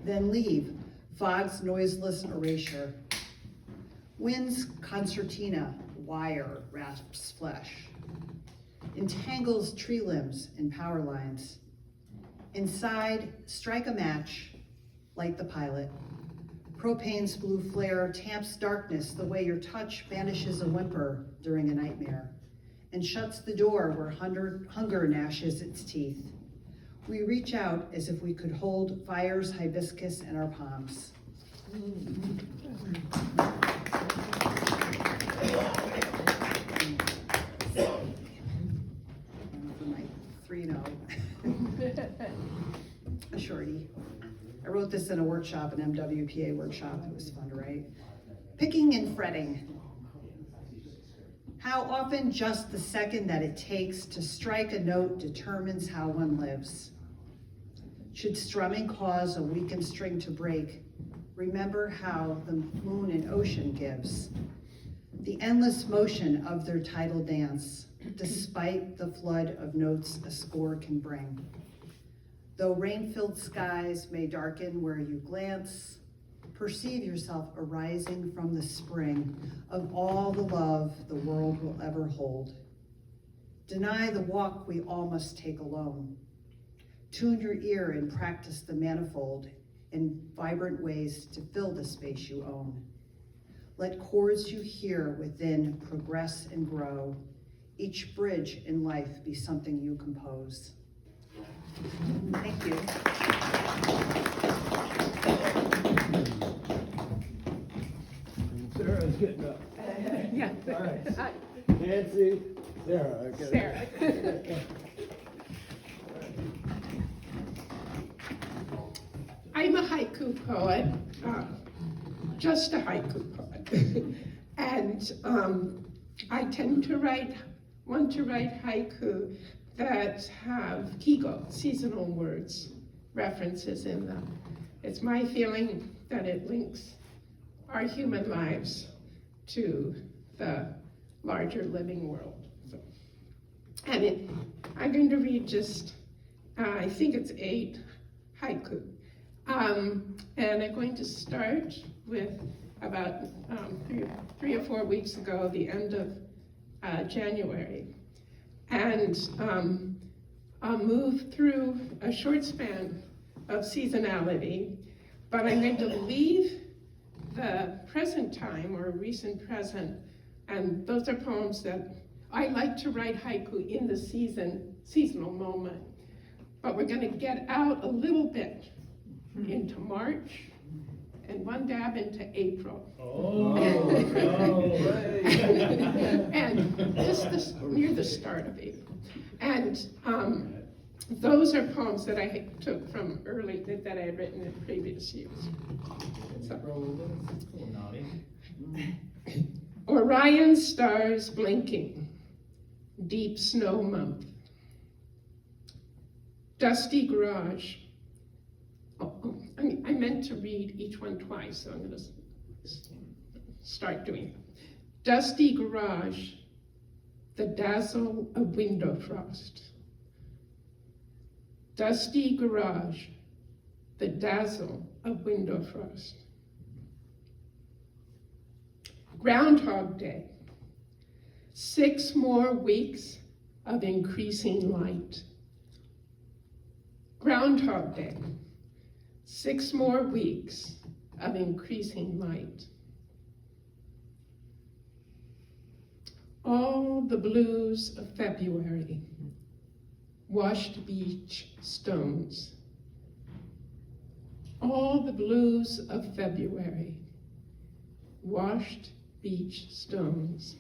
then leave fog's noiseless erasure. Wind's concertina wire rasps flesh, entangles tree limbs and power lines. Inside, strike a match, light the pilot. Propane's blue flare tamps darkness the way your touch banishes a whimper during a nightmare, and shuts the door where hunger gnashes its teeth. We reach out as if we could hold fire's hibiscus in our palms. For my 3-0. A shorty. I wrote this in a workshop, an MWPA workshop. It was fun to write. Picking and fretting. How often just the second that it takes to strike a note determines how one lives. Should strumming cause a weakened string to break, remember how the moon and ocean gives. The endless motion of their tidal dance, despite the flood of notes a score can bring. Though rain-filled skies may darken where you glance, perceive yourself arising from the spring of all the love the world will ever hold. Deny the walk we all must take alone. Tune your ear and practice the manifold in vibrant ways to fill the space you own. Let chords you hear within progress and grow. Each bridge in life be something you compose. Thank you. Sarah's getting up. Yeah. All right. Nancy, Sarah. Okay. Sarah. I'm a haiku poet, just a haiku poet. And I tend to want to write haiku that have kigo, seasonal words, references in them. It's my feeling that it links our human lives to the larger living world. So, and I'm going to read just, I think it's 8 haiku. And I'm going to start with about 3 or 4 weeks ago, the end of January. And I'll move through a short span of seasonality, but I'm going to leave the present time or recent present, and those are poems that I like to write haiku in the seasonal moment. but we're gonna get out a little bit into March and one dab into April. And just near the start of April. And those are poems that I took from early, that I had written in previous years. So. Orion stars blinking, deep snow month. Dusty garage. I meant to read each one twice, so I'm gonna start doing it. Dusty garage, the dazzle of window frost. Dusty garage, the dazzle of window frost. Groundhog Day, 6 more weeks of increasing light. Groundhog Day, 6 more weeks of increasing light. All the blues of February, washed beach stones. All the blues of February, washed beach stones.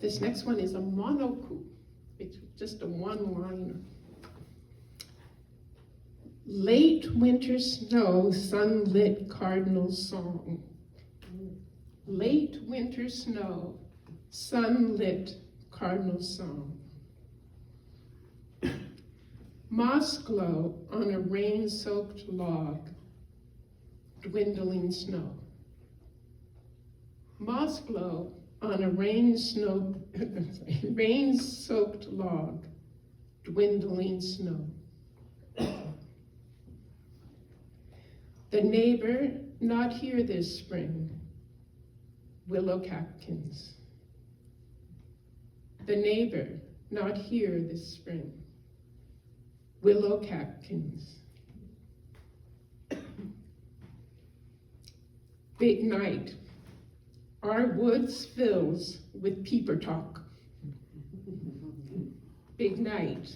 This next one is a monocoup. It's just a one-liner. Late winter snow, sunlit cardinal song. Late winter snow, sunlit cardinal song. Moss glow on a rain-soaked log, dwindling snow. Moss glow on a rain-soaked log, dwindling snow. The neighbor not here this spring, willow catkins. The neighbor not here this spring, willow catkins. Big night, our woods fills with peeper talk. Big night,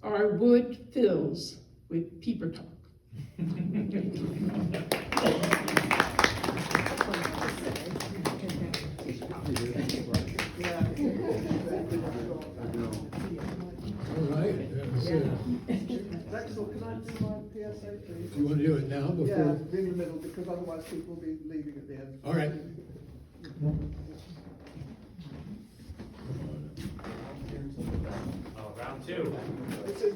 our wood fills with peeper talk. All right. Rexel, can I do my PSA, please? Do you want to do it now before? Yeah, in the middle, because otherwise people will be leaving at the end. All right. Oh, round 2.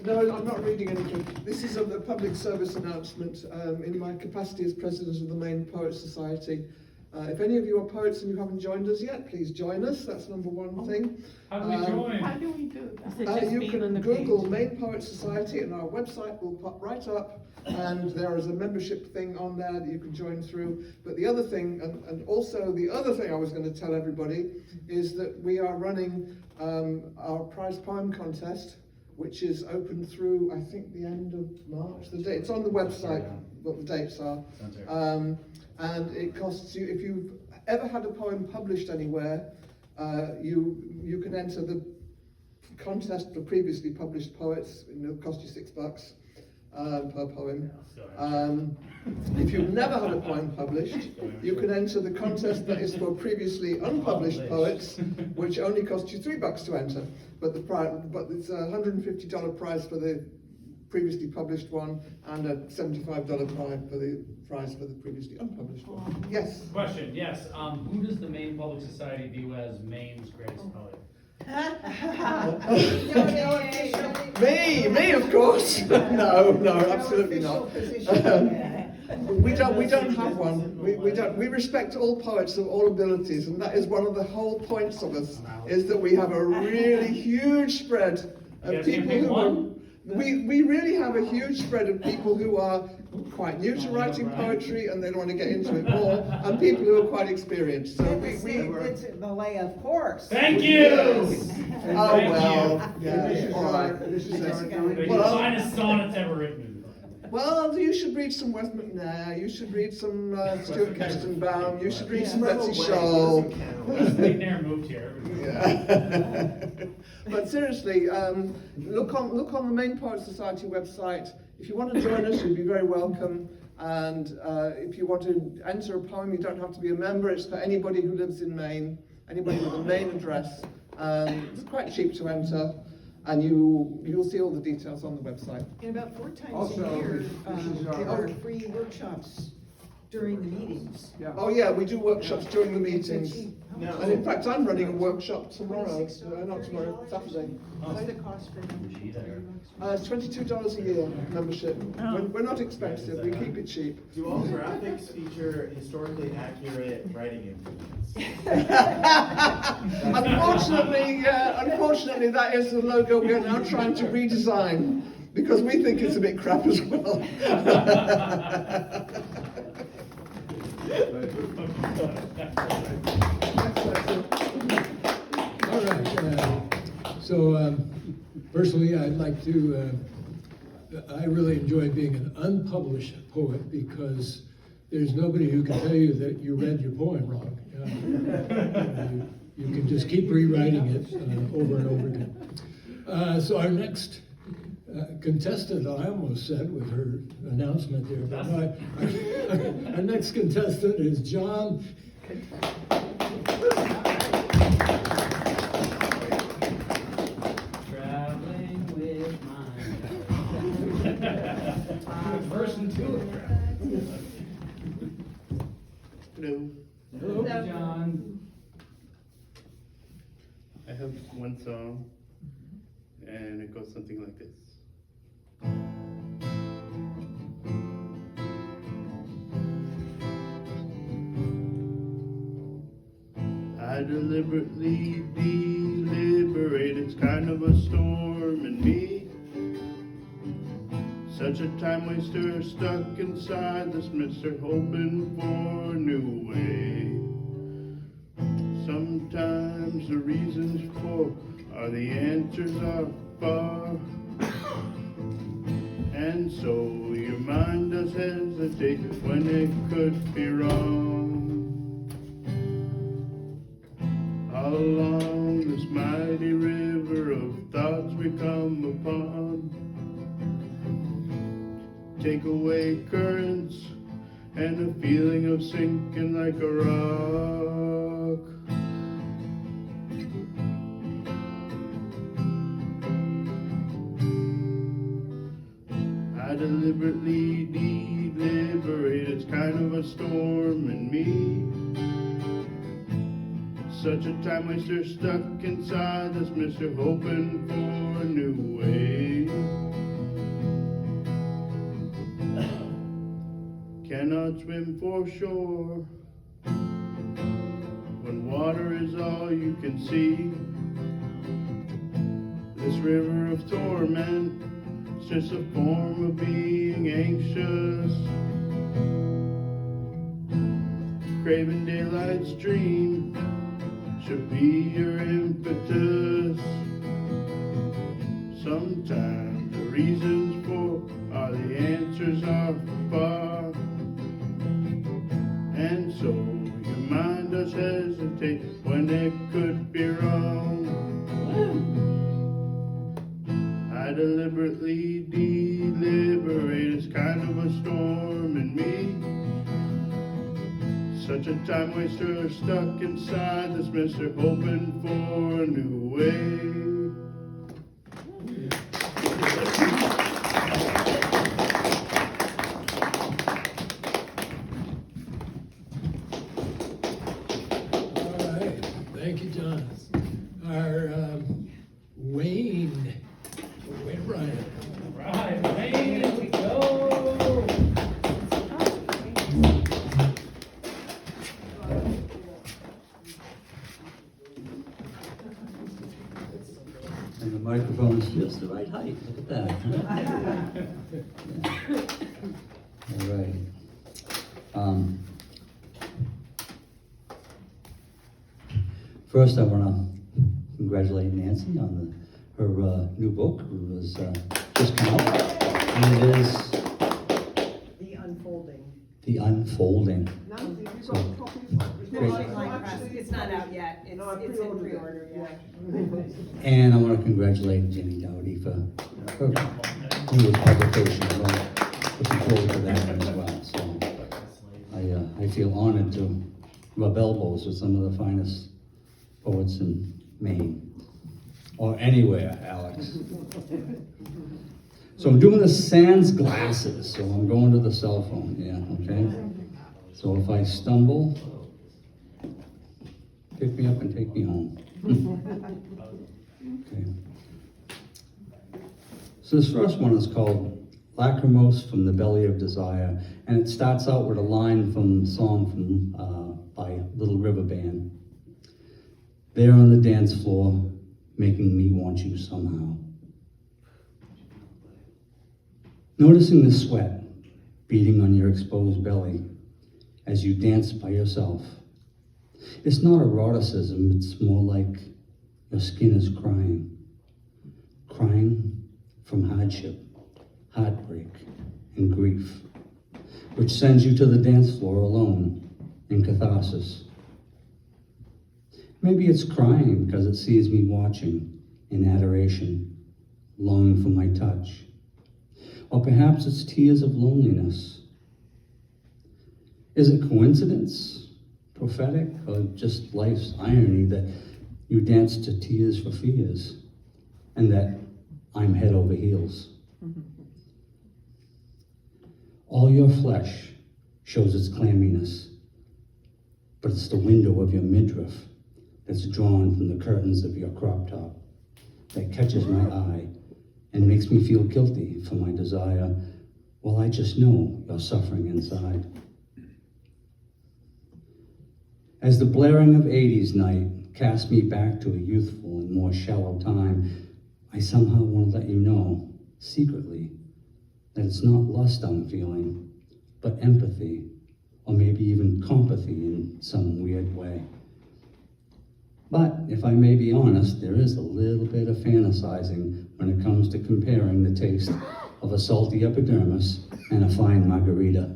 No, I'm not reading anything. This is a public service announcement in my capacity as president of the Maine Poets Society. If any of you are poets and you haven't joined us yet, please join us. That's number one thing. How do we join? How do we do that? You can Google Maine Poets Society and our website will pop right up, and there is a membership thing on there that you can join through. But the other thing, and also the other thing I was going to tell everybody, is that we are running our prize poem contest, which is open through, I think, the end of March. It's on the website, what the dates are. And it costs you, if you've ever had a poem published anywhere, you can enter the contest for previously published poets, and it'll cost you $6 per poem. If you've never had a poem published, you can enter the contest that is for previously unpublished poets, which only costs you $3 to enter. But it's a $150 prize for the previously published one, and a $75 prize for the previously unpublished one. Yes? Question, yes. Who does the Maine Public Society view as Maine's greatest poet? Me, of course. No, absolutely not. We don't have one. We respect all poets of all abilities, and that is one of the whole points of us, is that we have a really huge spread of people who are. We really have a huge spread of people who are quite new to writing poetry and they don't want to get into it more, and people who are quite experienced. So It's in the way, of course. Thank you! Yes. Oh well, yeah. All right. The finest sonnets ever written. Well, you should read some Wes McNair, you should read some Stuart Kestenbaum, you should read some Betsy Shaw. McNair moved here. Yeah. But seriously, look on the Maine Poets Society website. If you want to join us, you'd be very welcome. And if you want to enter a poem, you don't have to be a member. It's for anybody who lives in Maine, anybody with a Maine address. It's quite cheap to enter, and you'll see all the details on the website. And about 4 times Also, a year, this is there our- are free workshops during the meetings. Oh yeah, we do workshops during the meetings. No. And in fact, I'm running a workshop tomorrow. Not tomorrow, Saturday. What's the cost for membership? It's $22 a year membership. We're not expensive. We keep it cheap. Do all graphics feature historically accurate writing improvements? Unfortunately, that is the logo we are now trying to redesign because we think it's a bit crap as well. All right, so personally, I'd like to, I really enjoy being an unpublished poet because there's nobody who can tell you that you read your poem wrong. You can just keep rewriting it over and over again. So our next contestant, I almost said with her announcement there, but our next contestant is John. Traveling with mine. Verse and two. Hello. Hello, John. I have one song, and it goes something like this. I deliberately deliberate, it's kind of a storm in me. Such a time waster stuck inside this mister, hoping for a new way. Sometimes the reasons for are the answers are far. And so your mind does hesitate when it could be wrong. All along this mighty river of thoughts we come upon, take away currents and a feeling of sinking like a rock. I deliberately deliberate, it's kind of a storm in me. Such a time waster stuck inside this mister, hoping for a new way. Cannot swim for shore when water is all you can see. This river of torment, it's just a form of being anxious. Craving daylight's dream should be your impetus. Sometimes the reasons for are the answers are far. And so your mind does hesitate when it could be wrong. I deliberately deliberate, it's kind of a storm in me. Such a time waster stuck inside this mister, hoping for a new way. All right, thank you, John. Our Wayne Bryant. Right, Wayne, here we go. And the microphone is just the right height, look at that. All right. First, I want to congratulate Nancy on her new book. It was just come out, and it is unfolding. So, It's not out yet, it's in pre-order, yeah. and I want to congratulate Jenny Dowdy for her newest publication. I'm looking forward to that one as well. So I feel honored to rub elbows with some of the finest poets in Maine. Or anywhere, Alex. So I'm doing the sans glasses, so I'm going to the cell phone, yeah, okay? So if I stumble, pick me up and take me home. Okay. So this first one is called Lachrymose from the Belly of Desire, and it starts out with a line from the song by Little River Band. There on the dance floor, making me want you somehow. Noticing the sweat beating on your exposed belly as you dance by yourself. It's not eroticism, it's more like your skin is crying. Crying from hardship, heartbreak, and grief, which sends you to the dance floor alone in catharsis. Maybe it's crying because it sees me watching in adoration, longing for my touch. Or perhaps it's tears of loneliness. Is it coincidence, prophetic, or just life's irony that you dance to tears for fears and that I'm head over heels? All your flesh shows its clamminess, but it's the window of your midriff that's drawn from the curtains of your crop top that catches my eye and makes me feel guilty for my desire, while I just know you're suffering inside. As the blaring of 80s night casts me back to a youthful and more shallow time, I somehow want to let you know, secretly, that it's not lust I'm feeling, but empathy, or maybe even compathy in some weird way. But if I may be honest, there is a little bit of fantasizing when it comes to comparing the taste of a salty epidermis and a fine margarita.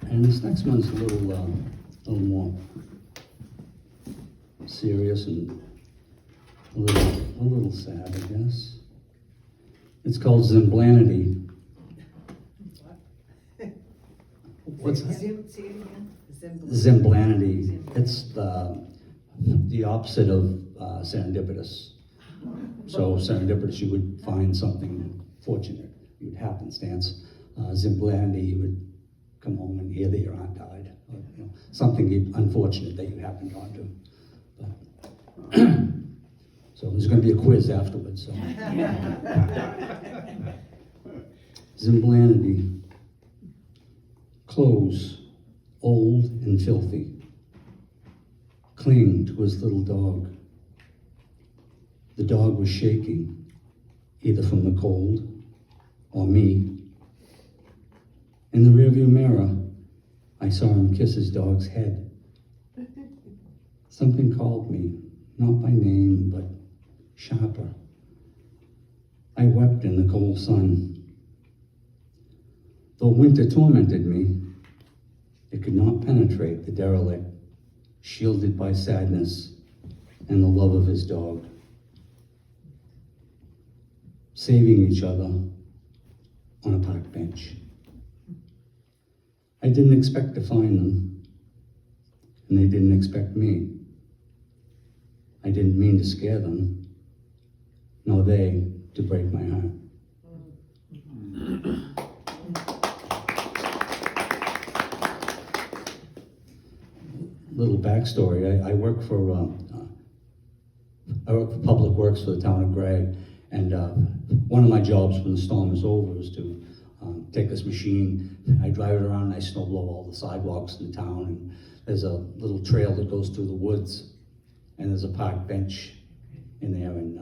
And this next one's a little more serious and a little sad, I guess. It's called Zemblanity. What's that? Say it again. Zemblanity. It's the opposite of serendipitous. So serendipitous, you would find something fortunate. You would happenstance. Zemblanity, you would come home and hear that your aunt died. Or, something unfortunate that you happened onto. But so there's going to be a quiz afterwards. So. Zemblanity. Clothes, old and filthy, cling to his little dog. The dog was shaking, either from the cold or me. In the rearview mirror, I saw him kiss his dog's head. Something called me, not by name, but sharper. I wept in the cold sun. Though winter tormented me, it could not penetrate the derelict, shielded by sadness and the love of his dog. Saving each other on a park bench. I didn't expect to find them, and they didn't expect me. I didn't mean to scare them, nor they to break my heart. Little backstory, I work for Public Works for the town of Gray, and one of my jobs when the storm is over is to take this machine, I drive it around and I snow blow all the sidewalks in the town, and there's a little trail that goes through the woods, and there's a park bench in there, and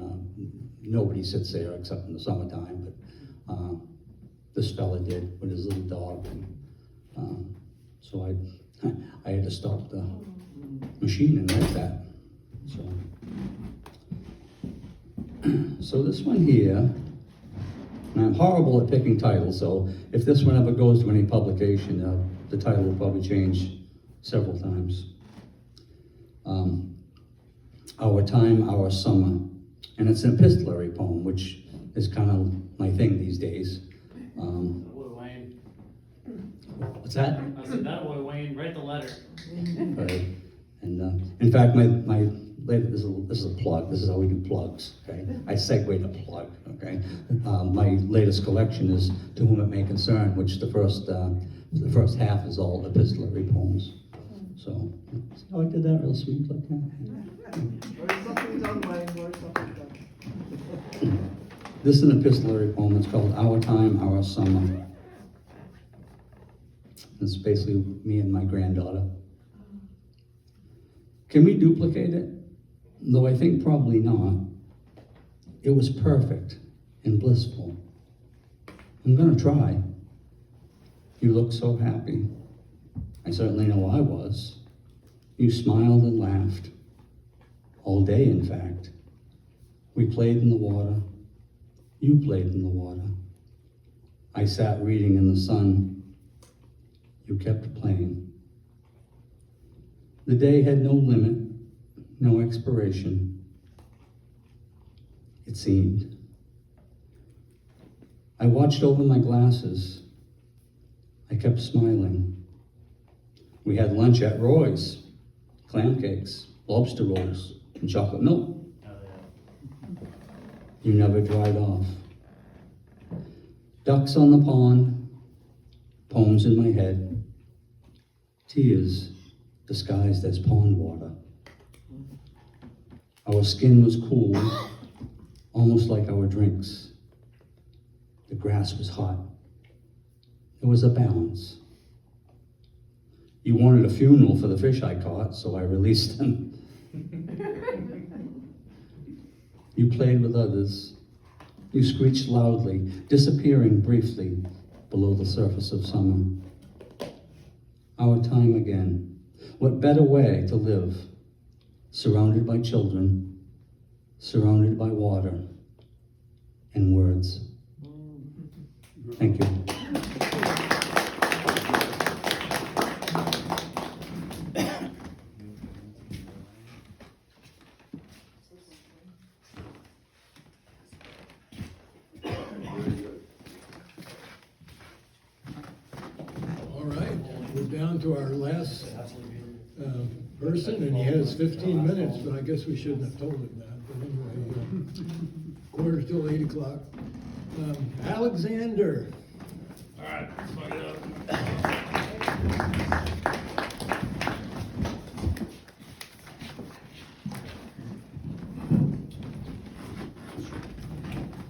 nobody sits there except in the summertime, but this fella did with his little dog, and so I had to stop the machine and write that. So this one here, and I'm horrible at picking titles, so if this one ever goes to any publication, the title will probably change several times. Our Time, Our Summer. And it's an epistolary poem, which is kind of my thing these days. Wayne. What's that? I said, that boy, Wayne, write the letter. Right. And in fact, my this is a plug. This is how we do plugs. Okay, I segue to plug. Okay, my latest collection is To Whom It May Concern, which the first half is all epistolary poems. So, see how I did that real smooth like that? Learn something done, Wayne, learn something done. This is an epistolary poem. It's called Our Time, Our Summer. It's basically me and my granddaughter. Can we duplicate it? Though I think probably not. It was perfect and blissful. I'm gonna try. You look so happy. I certainly know I was. You smiled and laughed. All day, in fact. We played in the water. You played in the water. I sat reading in the sun. You kept playing. The day had no limit, no expiration. It seemed. I watched over my glasses. I kept smiling. We had lunch at Roy's, clam cakes, lobster rolls, and chocolate milk. You never dried off. Ducks on the pond, poems in my head, tears disguised as pond water. Our skin was cool, almost like our drinks. The grass was hot. There was a balance. You wanted a funeral for the fish I caught, so I released them. You played with others. You screeched loudly, disappearing briefly below the surface of summer. Our time again. What better way to live? Surrounded by children, surrounded by water and words. Thank you. All right, we're down to our last person, and he has 15 minutes, but I guess we shouldn't have told him that. But anyway, 7:45. Alexander. All right, let's fuck it up.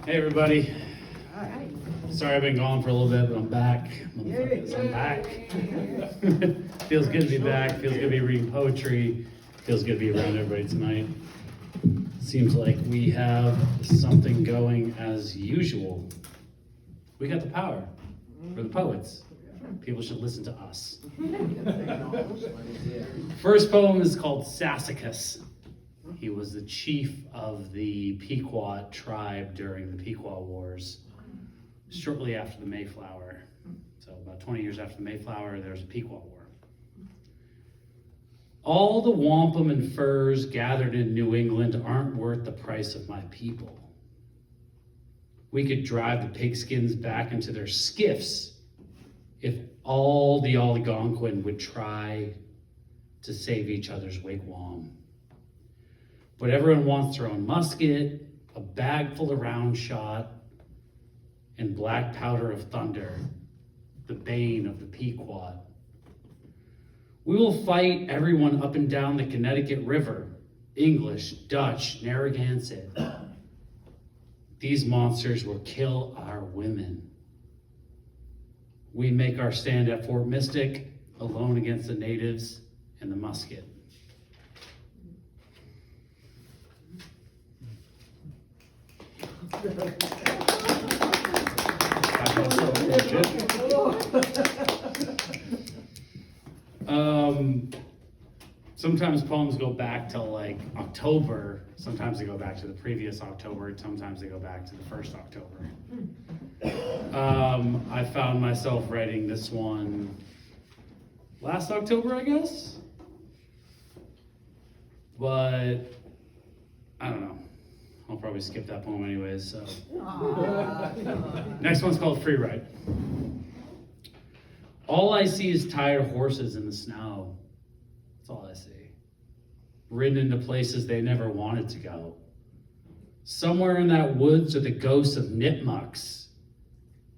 Hey, everybody. Sorry I've been gone for a little bit, but I'm back. Motherfuckers, I'm back. Feels good to be back. Feels good to be reading poetry. Feels good to be around everybody tonight. Seems like we have something going as usual. We got the power. We're the poets. People should listen to us. First poem is called Sassacus. He was the chief of the Pequot tribe during the Pequot Wars, shortly after the Mayflower. So about 20 years after the Mayflower, there's a Pequot War. All the wampum and furs gathered in New England aren't worth the price of my people. We could drive the pigskins back into their skiffs if all the Algonquin would try to save each other's wigwam. But everyone wants their own musket, a bag full of round shot, and black powder of thunder, the bane of the Pequot. We will fight everyone up and down the Connecticut River, English, Dutch, Narragansett. These monsters will kill our women. We make our stand at Fort Mystic, alone against the natives and the musket. Sometimes poems go back to like October, sometimes they go back to the previous October, and sometimes they go back to the first October. I found myself writing this one last October, I guess. But I don't know. I'll probably skip that poem anyways, so. Next one's called Free Ride. All I see is tired horses in the snow. That's all I see. Ridden into places they never wanted to go. Somewhere in that woods are the ghosts of nitmucks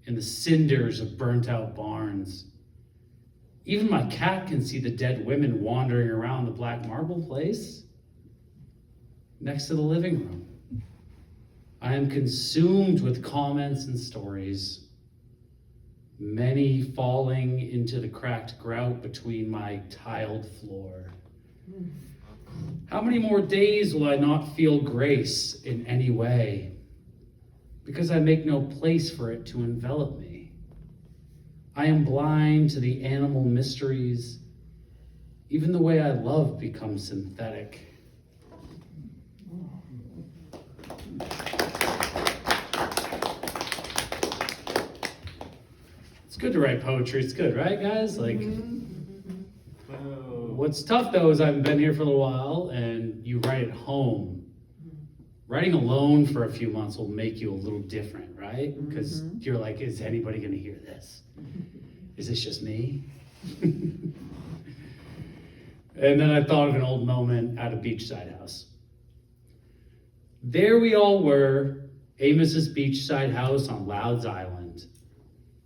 and the cinders of burnt out barns. Even my cat can see the dead women wandering around the black marble place next to the living room. I am consumed with comments and stories, many falling into the cracked grout between my tiled floor. How many more days will I not feel grace in any way? Because I make no place for it to envelop me. I am blind to the animal mysteries. Even the way I love becomes synthetic. It's good to write poetry. It's good, right, guys? Like, what's tough though is I've been here for a little while, and you write at home. Writing alone for a few months will make you a little different, right? Because you're like, is anybody going to hear this? Is this just me? And then I thought of an old moment at a beachside house. There we all were, Amos's beachside house on Louds Island,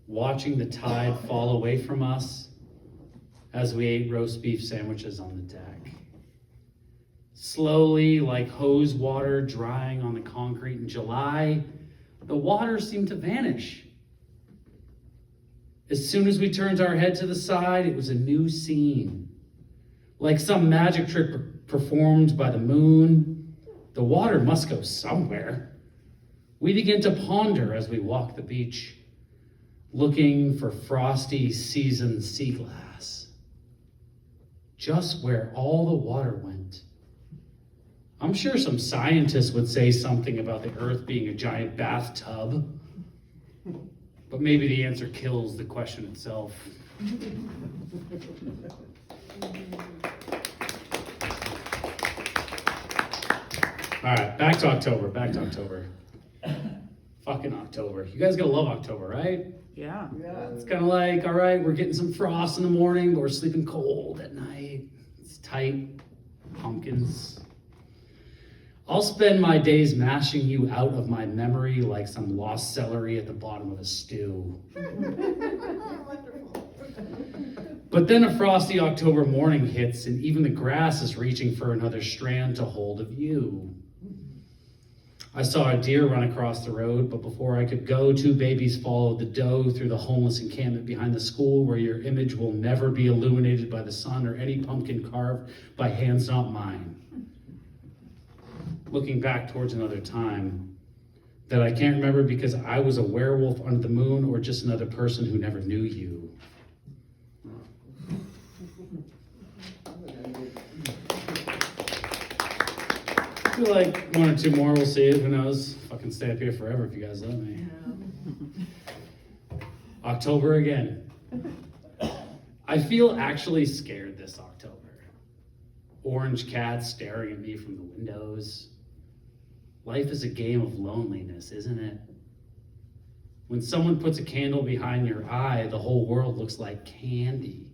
watching the tide fall away from us as we ate roast beef sandwiches on the deck. Slowly, like hose water drying on the concrete in July, the water seemed to vanish. As soon as we turned our head to the side, it was a new scene. Like some magic trick performed by the moon, the water must go somewhere. We began to ponder as we walked the beach, looking for frosty seasoned sea glass. Just where all the water went. I'm sure some scientists would say something about the earth being a giant bathtub, but maybe the answer kills the question itself. All right, back to October. Fucking October. You guys gotta love October, right? Yeah. It's kind of like, all right, we're getting some frost in the morning, but we're sleeping cold at night. It's tight. Pumpkins. I'll spend my days mashing you out of my memory like some lost celery at the bottom of a stew. But then a frosty October morning hits, and even the grass is reaching for another strand to hold of you. I saw a deer run across the road, but before I could go, two babies followed the doe through the homeless encampment behind the school where your image will never be illuminated by the sun or any pumpkin carved by hands not mine. Looking back towards another time that I can't remember because I was a werewolf under the moon or just another person who never knew you. I feel like one or two more, we'll see it, who knows? Fucking stay up here forever if you guys let me. October again. I feel actually scared this October. Orange cats staring at me from the windows. Life is a game of loneliness, isn't it? When someone puts a candle behind your eye, the whole world looks like candy.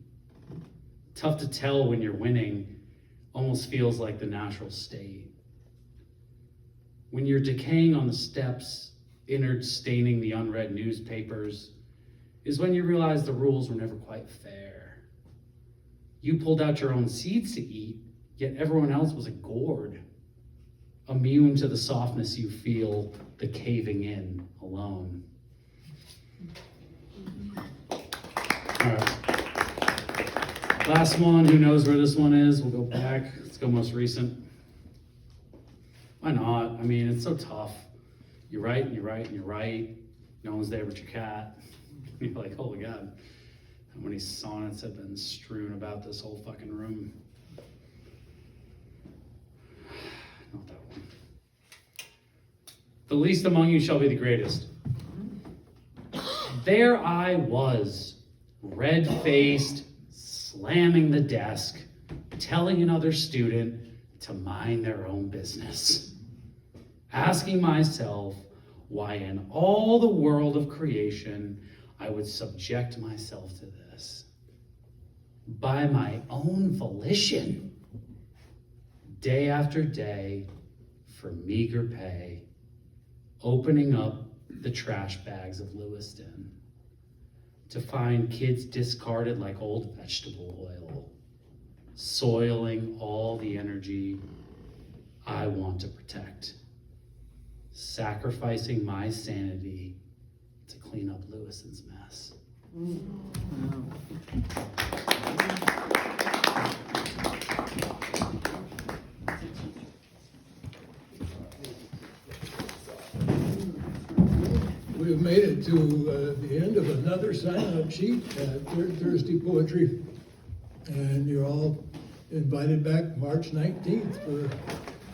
Tough to tell when you're winning, almost feels like the natural state. When you're decaying on the steps, innards staining the unread newspapers, is when you realize the rules were never quite fair. You pulled out your own seeds to eat, yet everyone else was a gourd, immune to the softness you feel, the caving in alone. All right. Last one, who knows where this one is? We'll go back. Let's go most recent. Why not? I mean, it's so tough. You write and you write and you write. No one's there but your cat. You're like, holy God, how many sonnets have been strewn about this whole fucking room? The least among you shall be the greatest. There I was, red-faced, slamming the desk, telling another student to mind their own business, asking myself why in all the world of creation I would subject myself to this. By my own volition, day after day, for meager pay, opening up the trash bags of Lewiston to find kids discarded like old vegetable oil, soiling all the energy I want to protect, sacrificing my sanity to clean up Lewiston's mess. We've made it to the end of another sign-up sheet at Third Thursday Poetry. And you're all invited back March 19th for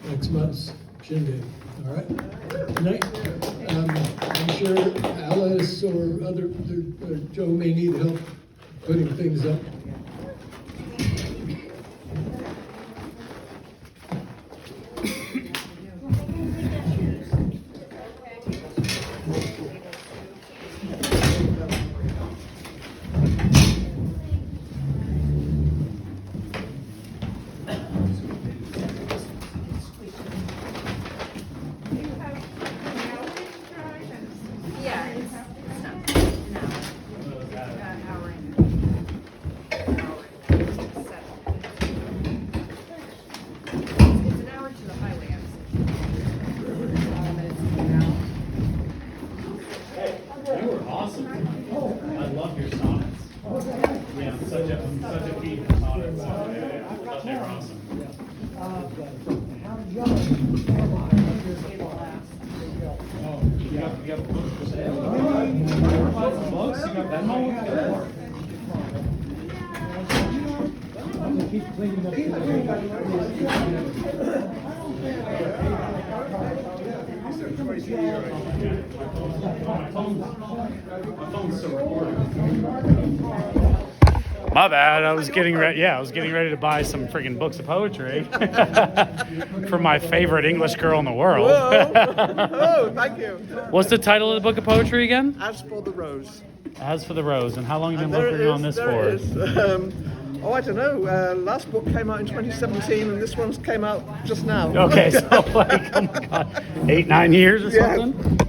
next month's shindig. All right? Good night. I'm sure Alice or Joe may need help putting things up. You were awesome. I love your sonnets. Yeah, I'm such a geek for sonnets. So, yeah, I thought they were awesome. You got books for sale? Books? You got that one? My bad. I was getting ready. Yeah, I was getting ready to buy some friggin' books of poetry from my favorite English girl in the world. Oh, thank you. What's the title of the book of poetry again? As for the Rose. As for the Rose. And how long have you And been there working it on is, this there for? it is. I don't know. Last book came out in 2017, and this one's came out just now. Okay, so like, oh my God, 8-9 years or Yeah. something?